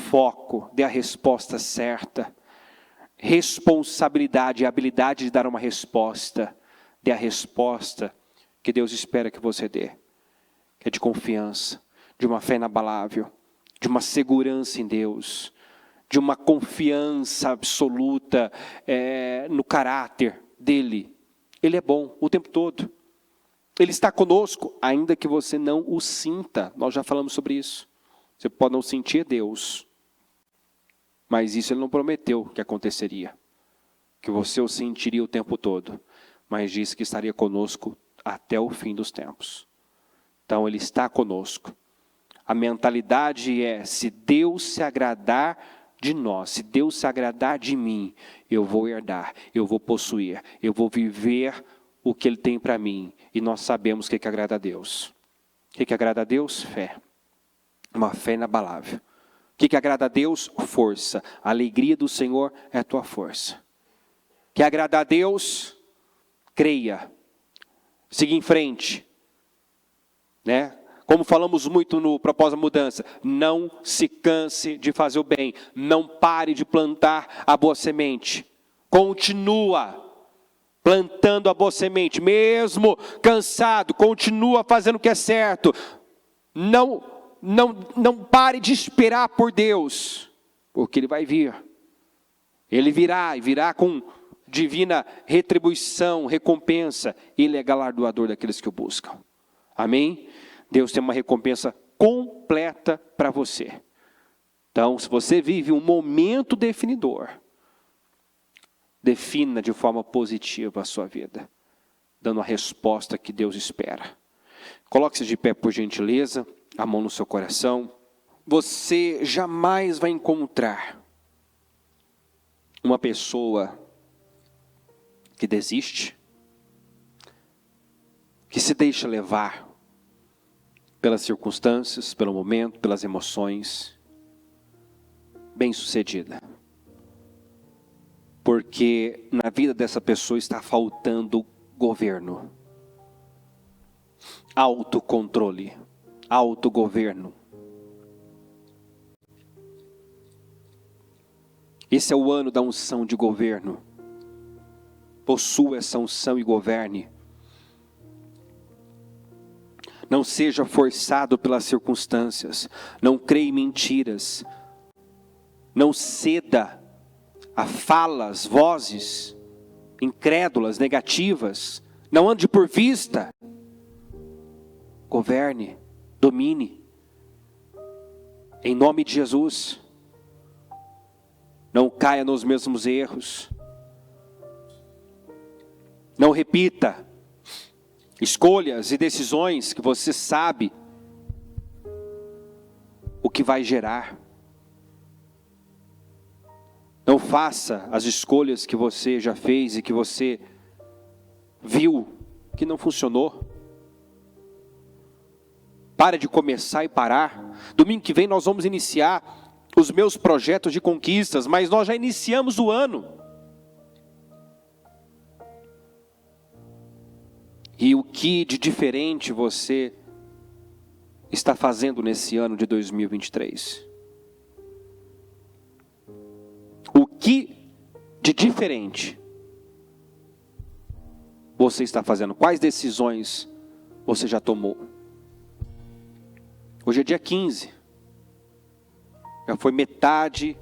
Foco, dê a resposta certa. Responsabilidade, a habilidade de dar uma resposta. Dê a resposta que Deus espera que você dê. Que é de confiança, de uma fé inabalável, de uma segurança em Deus, de uma confiança absoluta no caráter dEle. Ele é bom o tempo todo. Ele está conosco, ainda que você não o sinta. Nós já falamos sobre isso. Você pode não sentir Deus, mas isso Ele não prometeu que aconteceria. Que você o sentiria o tempo todo, mas disse que estaria conosco até o fim dos tempos. Então Ele está conosco. A mentalidade é: se Deus se agradar de nós, se Deus se agradar de mim, eu vou herdar, eu vou possuir, eu vou viver o que Ele tem para mim. E nós sabemos o que agrada a Deus. O que agrada a Deus? Fé. Uma fé inabalável. O que agrada a Deus? Força. A alegria do Senhor é a tua força. O que agrada a Deus? Creia. Siga em frente. Né? Como falamos muito no propósito da mudança, não se canse de fazer o bem. Não pare de plantar a boa semente. Continua plantando a boa semente, mesmo cansado, continua fazendo o que é certo. Não pare de esperar por Deus, porque Ele vai vir. Ele virá, e virá com divina retribuição, recompensa. Ele é galardoador daqueles que o buscam. Amém? Deus tem uma recompensa completa para você. Então, se você vive um momento definidor, defina de forma positiva a sua vida, dando a resposta que Deus espera. Coloque-se de pé, por gentileza, a mão no seu coração. Você jamais vai encontrar uma pessoa que desiste, que se deixa levar pelas circunstâncias, pelo momento, pelas emoções, bem-sucedida. Porque na vida dessa pessoa está faltando governo, autocontrole, autogoverno. Esse é o ano da unção de governo. Possua essa unção e governe. Não seja forçado pelas circunstâncias. Não creia em mentiras. Não ceda a falas, vozes incrédulas, negativas. Não ande por vista. Governe, domine. Em nome de Jesus. Não caia nos mesmos erros. Não repita escolhas e decisões que você sabe o que vai gerar. Não faça as escolhas que você já fez e que você viu que não funcionou. Para de começar e parar. Domingo que vem nós vamos iniciar os meus projetos de conquistas, mas nós já iniciamos o ano. E o que de diferente você está fazendo nesse ano de 2023? O que de diferente você está fazendo? Quais decisões você já tomou? Hoje é dia 15. Já foi metade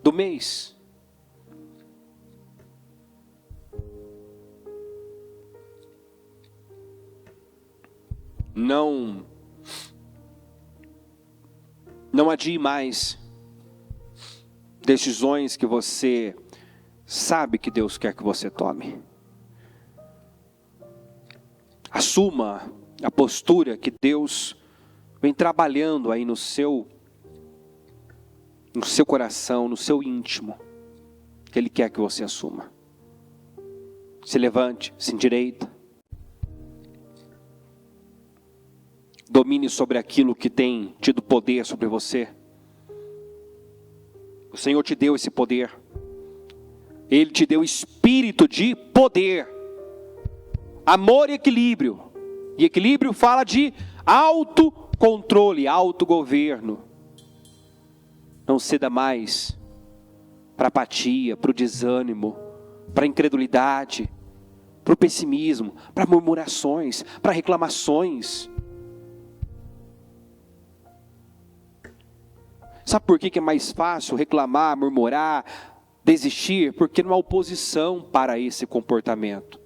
do mês. Não adie mais decisões que você sabe que Deus quer que você tome. Assuma a postura que Deus vem trabalhando aí no seu coração, no seu íntimo, que Ele quer que você assuma. Se levante, se endireita. Domine sobre aquilo que tem tido poder sobre você. O Senhor te deu esse poder. Ele te deu espírito de poder, amor e equilíbrio. E equilíbrio fala de autocontrole, autogoverno. Não ceda mais para a apatia, para o desânimo, para a incredulidade, para o pessimismo, para murmurações, para reclamações. Sabe por que é mais fácil reclamar, murmurar, desistir? Porque não há oposição para esse comportamento.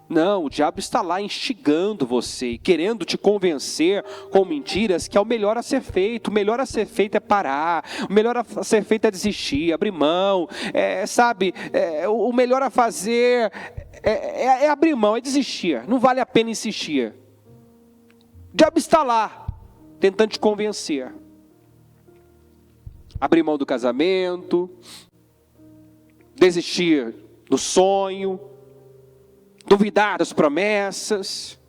Não, o diabo está lá instigando você, querendo te convencer com mentiras que é o melhor a ser feito. O melhor a ser feito é parar, o melhor a ser feito é desistir, abrir mão, o melhor a fazer é abrir mão, é desistir, não vale a pena insistir. O diabo está lá, tentando te convencer. Abrir mão do casamento, desistir do sonho, duvidar das promessas,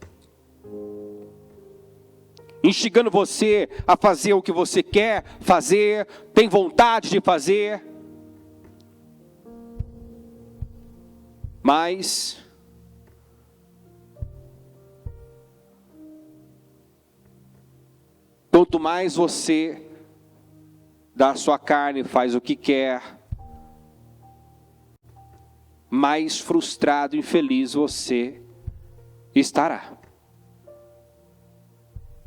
instigando você a fazer o que você quer fazer, tem vontade de fazer. Mas quanto mais você da sua carne faz o que quer, mais frustrado e infeliz você estará.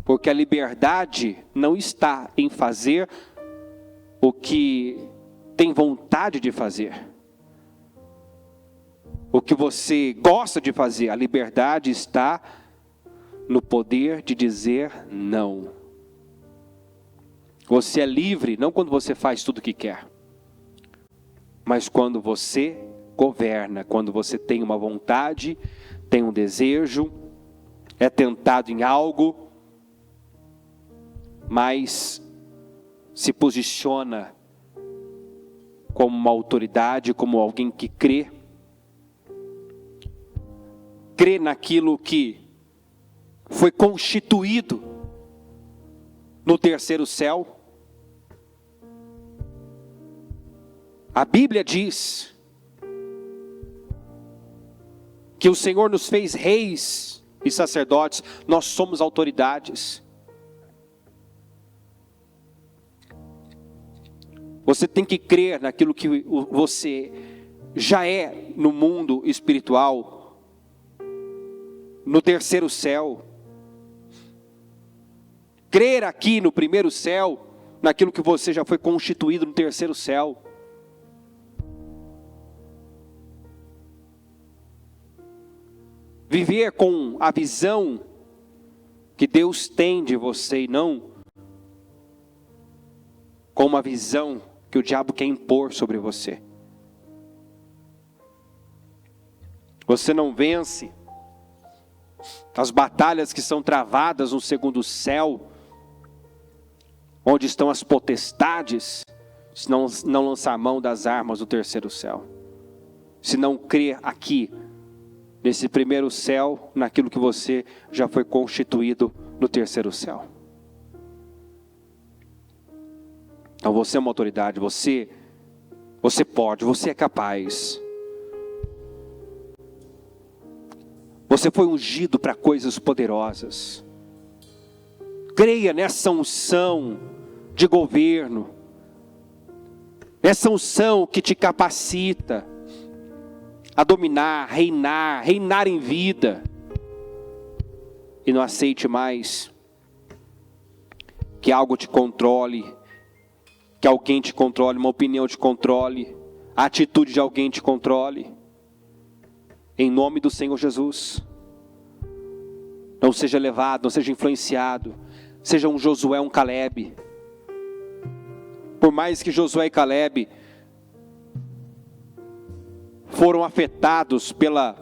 Porque a liberdade não está em fazer o que tem vontade de fazer, o que você gosta de fazer. A liberdade está no poder de dizer não. Você é livre não quando você faz tudo o que quer, mas quando você governa, quando você tem uma vontade, tem um desejo, é tentado em algo, mas se posiciona como uma autoridade, como alguém que crê naquilo que foi constituído no terceiro céu. A Bíblia diz que o Senhor nos fez reis e sacerdotes, nós somos autoridades. Você tem que crer naquilo que você já é no mundo espiritual, no terceiro céu. Crer aqui no primeiro céu, naquilo que você já foi constituído no terceiro céu. Viver com a visão que Deus tem de você e não com uma visão que o diabo quer impor sobre você. Você não vence as batalhas que são travadas no segundo céu, onde estão as potestades, se não lançar mão das armas do terceiro céu, se não crer aqui, nesse primeiro céu, naquilo que você já foi constituído no terceiro céu. Então você é uma autoridade, você pode, você é capaz. Você foi ungido para coisas poderosas. Creia nessa unção de governo, nessa unção que te capacita a dominar, reinar em vida. E não aceite mais que algo te controle, que alguém te controle, uma opinião te controle, a atitude de alguém te controle. Em nome do Senhor Jesus. Não seja levado, não seja influenciado. Seja um Josué, um Calebe. Por mais que Josué e Calebe foram afetados pelas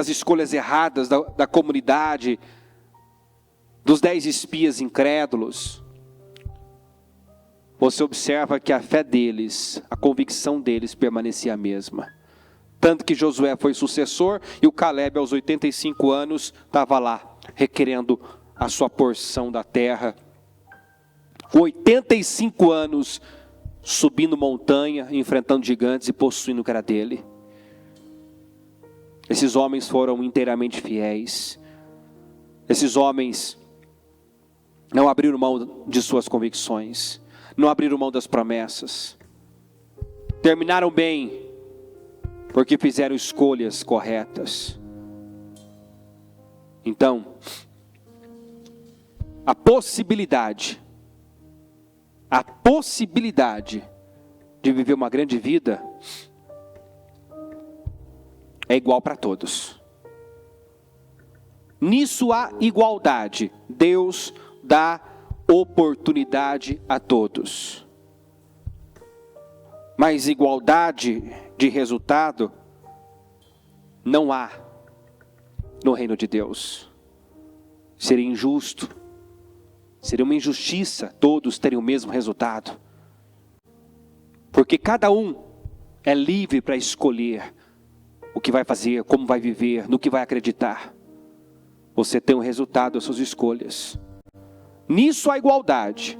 escolhas erradas da comunidade, dos 10 espias incrédulos, você observa que a fé deles, a convicção deles permanecia a mesma. Tanto que Josué foi sucessor e o Calebe aos 85 anos estava lá, requerendo a sua porção da terra. 85 anos, subindo montanha, enfrentando gigantes e possuindo o que era dele. Esses homens foram inteiramente fiéis. Esses homens não abriram mão de suas convicções, não abriram mão das promessas. Terminaram bem, porque fizeram escolhas corretas. Então, a possibilidade de viver uma grande vida é igual para todos. Nisso há igualdade. Deus dá oportunidade a todos. Mas igualdade de resultado não há no reino de Deus. Seria injusto, seria uma injustiça todos terem o mesmo resultado. Porque cada um é livre para escolher o que vai fazer, como vai viver, no que vai acreditar. Você tem um resultado das suas escolhas. Nisso há igualdade.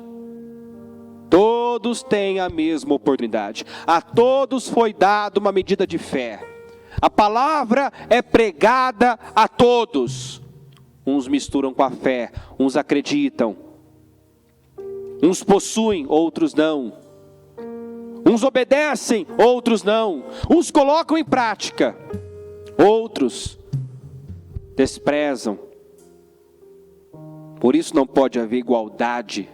Todos têm a mesma oportunidade. A todos foi dada uma medida de fé. A palavra é pregada a todos. Uns misturam com a fé, uns acreditam. Uns possuem, outros não. Uns obedecem, outros não. Uns colocam em prática, outros desprezam. Por isso não pode haver igualdade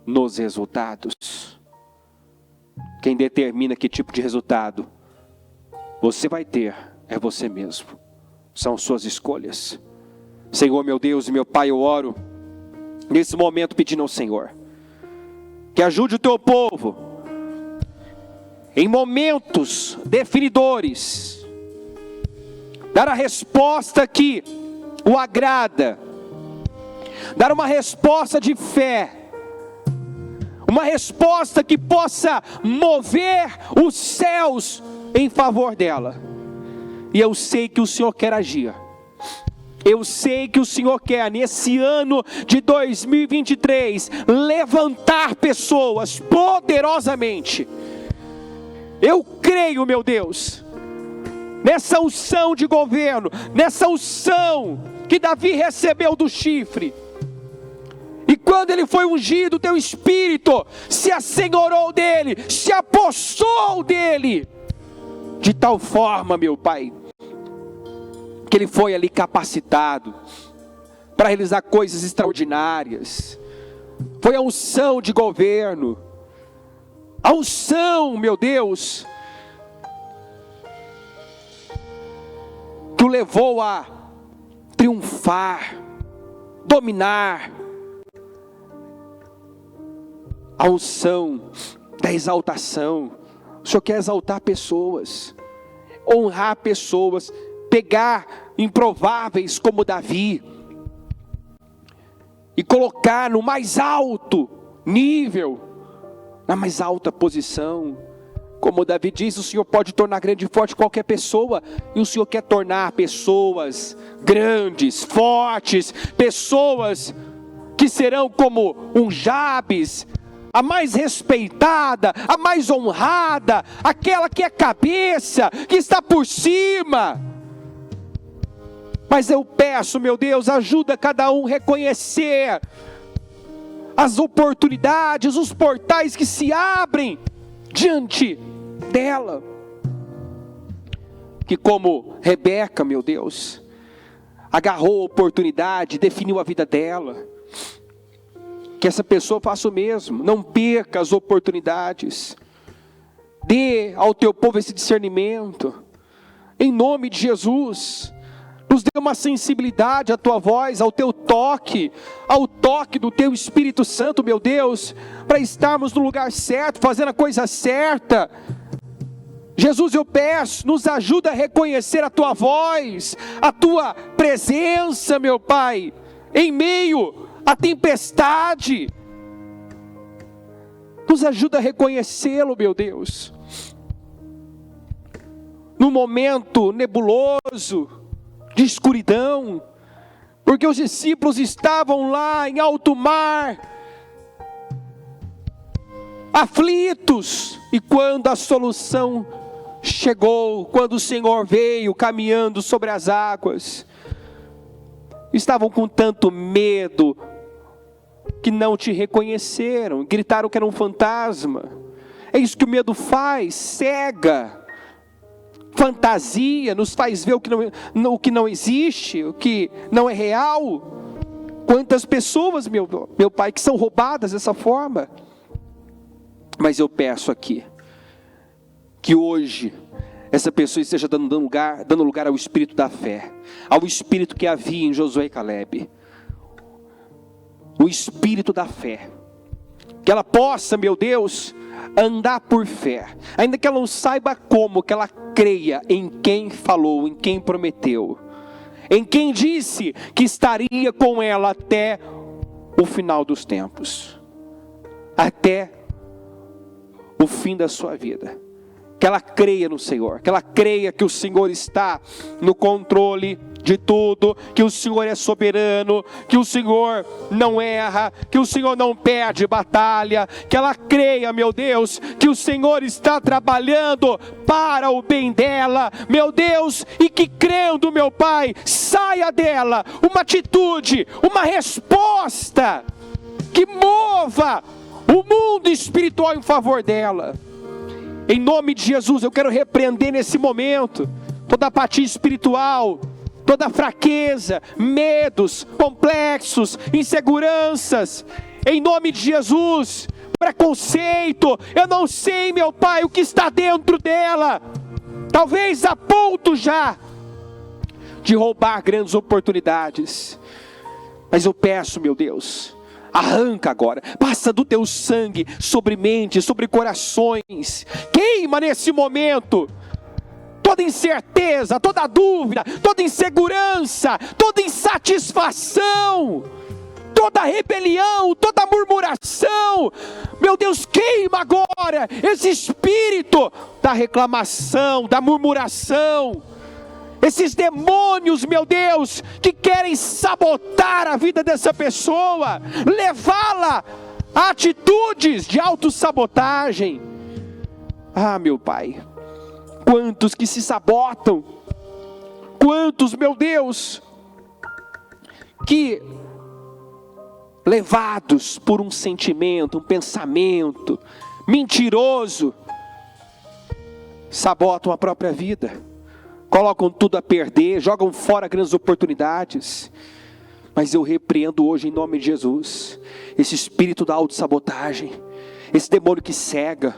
nos resultados. Quem determina que tipo de resultado você vai ter é você mesmo. São suas escolhas. Senhor, meu Deus e meu Pai, eu oro nesse momento pedindo ao Senhor que ajude o teu povo em momentos definidores, dar a resposta que o agrada, dar uma resposta de fé, uma resposta que possa mover os céus em favor dela. E eu sei que o Senhor quer agir. Eu sei que o Senhor quer, nesse ano de 2023, levantar pessoas poderosamente. Eu creio, meu Deus, nessa unção de governo, nessa unção que Davi recebeu do chifre. E quando ele foi ungido, teu Espírito se assenhorou dele, se apossou dele, de tal forma, meu Pai, que ele foi ali capacitado para realizar coisas extraordinárias. Foi a unção de governo, a unção, meu Deus, que o levou a triunfar, dominar. A unção da exaltação. O Senhor quer exaltar pessoas, honrar pessoas, pegar improváveis como Davi e colocar no mais alto nível, na mais alta posição. Como Davi diz, o Senhor pode tornar grande e forte qualquer pessoa, e o Senhor quer tornar pessoas grandes, fortes, pessoas que serão como um Jabes, a mais respeitada, a mais honrada, aquela que é cabeça, que está por cima. Mas eu peço, meu Deus, ajuda cada um a reconhecer as oportunidades, os portais que se abrem diante dela. Que como Rebeca, meu Deus, agarrou a oportunidade, definiu a vida dela. Que essa pessoa faça o mesmo, não perca as oportunidades. Dê ao teu povo esse discernimento, em nome de Jesus. Nos dê uma sensibilidade à tua voz, ao teu toque, ao toque do teu Espírito Santo, meu Deus, para estarmos no lugar certo, fazendo a coisa certa. Jesus, eu peço, nos ajuda a reconhecer a tua voz, a tua presença, meu Pai, em meio à tempestade. Nos ajuda a reconhecê-lo, meu Deus, no momento nebuloso, de escuridão, porque os discípulos estavam lá em alto mar, aflitos, e quando a solução chegou, quando o Senhor veio caminhando sobre as águas, estavam com tanto medo, que não te reconheceram, gritaram que era um fantasma. É isso que o medo faz, cega, fantasia, nos faz ver o que não existe, o que não é real. Quantas pessoas, meu Pai, que são roubadas dessa forma. Mas eu peço aqui, que hoje essa pessoa esteja dando lugar ao espírito da fé, ao espírito que havia em Josué e Calebe, o espírito da fé, que ela possa, meu Deus, andar por fé, ainda que ela não saiba como, que ela creia em quem falou, em quem prometeu, em quem disse que estaria com ela até o final dos tempos, até o fim da sua vida. Que ela creia no Senhor, que ela creia que o Senhor está no controle de tudo, que o Senhor é soberano, que o Senhor não erra, que o Senhor não perde batalha, que ela creia, meu Deus, que o Senhor está trabalhando para o bem dela, meu Deus, e que crendo, meu Pai, saia dela uma atitude, uma resposta, que mova o mundo espiritual em favor dela. Em nome de Jesus, eu quero repreender nesse momento toda apatia espiritual, toda fraqueza, medos, complexos, inseguranças. Em nome de Jesus, preconceito, eu não sei, meu Pai, o que está dentro dela. Talvez a ponto já de roubar grandes oportunidades. Mas eu peço, meu Deus, arranca agora, passa do teu sangue sobre mentes, sobre corações, queima nesse momento toda incerteza, toda dúvida, toda insegurança, toda insatisfação, toda rebelião, toda murmuração. Meu Deus, queima agora esse espírito da reclamação, da murmuração, esses demônios, meu Deus, que querem sabotar a vida dessa pessoa, levá-la a atitudes de autossabotagem. Ah, meu Pai, quantos que se sabotam, quantos, meu Deus, que levados por um sentimento, um pensamento mentiroso, sabotam a própria vida, colocam tudo a perder, jogam fora grandes oportunidades. Mas eu repreendo hoje em nome de Jesus esse espírito da autossabotagem, esse demônio que cega,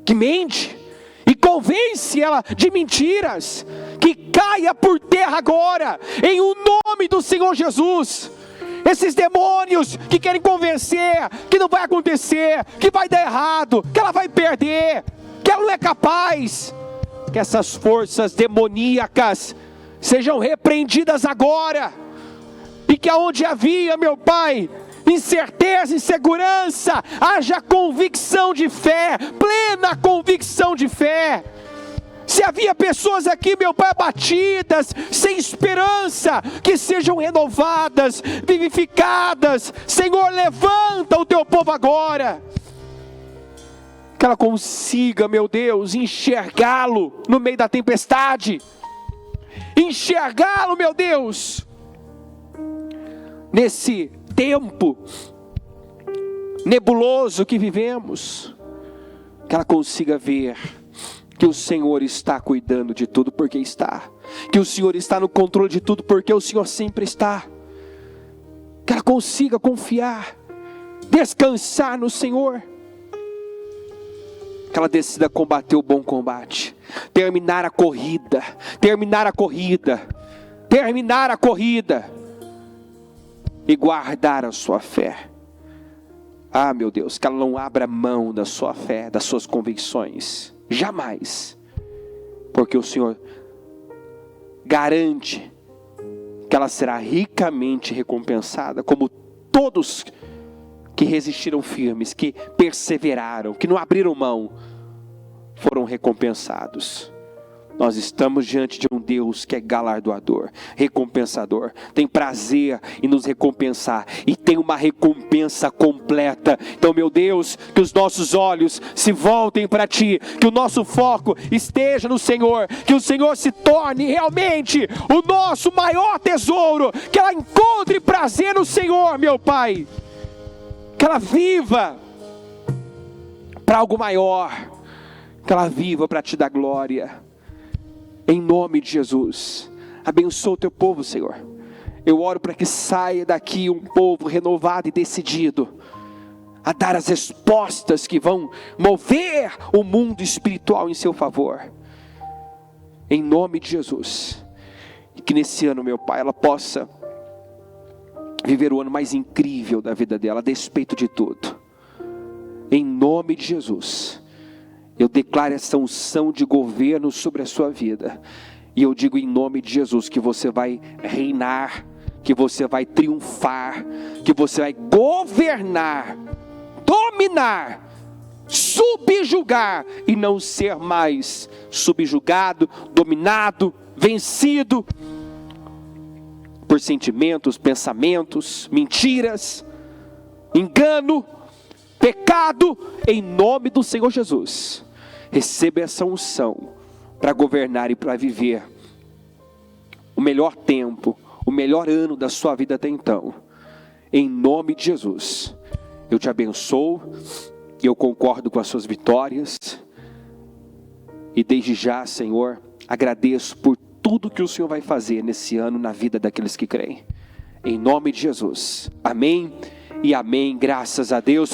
que mente e convence ela de mentiras, que caia por terra agora, em o nome do Senhor Jesus. Esses demônios que querem convencer que não vai acontecer, que vai dar errado, que ela vai perder, que ela não é capaz. Que essas forças demoníacas sejam repreendidas agora, e que aonde havia, meu Pai, incerteza, insegurança, haja convicção de fé, plena convicção de fé. Se havia pessoas aqui, meu Pai, abatidas, sem esperança, que sejam renovadas, vivificadas. Senhor, levanta o teu povo agora, que ela consiga, meu Deus, enxergá-lo no meio da tempestade, enxergá-lo, meu Deus, nesse tempo nebuloso que vivemos, que ela consiga ver que o Senhor está cuidando de tudo, porque está, que o Senhor está no controle de tudo, porque o Senhor sempre está, que ela consiga confiar, descansar no Senhor, que ela decida combater o bom combate, terminar a corrida, e guardar a sua fé. Ah, meu Deus, que ela não abra mão da sua fé, das suas convicções, jamais, porque o Senhor garante que ela será ricamente recompensada, como todos que resistiram firmes, que perseveraram, que não abriram mão, foram recompensados. Nós estamos diante de um Deus que é galardoador, recompensador, tem prazer em nos recompensar, e tem uma recompensa completa. Então, meu Deus, que os nossos olhos se voltem para Ti, que o nosso foco esteja no Senhor, que o Senhor se torne realmente o nosso maior tesouro, que ela encontre prazer no Senhor, meu Pai, que ela viva para algo maior, que ela viva para Te dar glória. Em nome de Jesus, abençoa o Teu povo, Senhor. Eu oro para que saia daqui um povo renovado e decidido a dar as respostas que vão mover o mundo espiritual em seu favor. Em nome de Jesus. E que nesse ano, meu Pai, ela possa viver o ano mais incrível da vida dela, a despeito de tudo. Em nome de Jesus. Eu declaro essa unção de governo sobre a sua vida. E eu digo em nome de Jesus que você vai reinar, que você vai triunfar, que você vai governar, dominar, subjugar e não ser mais subjugado, dominado, vencido por sentimentos, pensamentos, mentiras, engano, pecado, em nome do Senhor Jesus. Receba essa unção para governar e para viver o melhor tempo, o melhor ano da sua vida até então. Em nome de Jesus, eu te abençoo, eu concordo com as suas vitórias, e desde já, Senhor, agradeço por tudo que o Senhor vai fazer nesse ano na vida daqueles que creem. Em nome de Jesus, amém e amém, graças a Deus.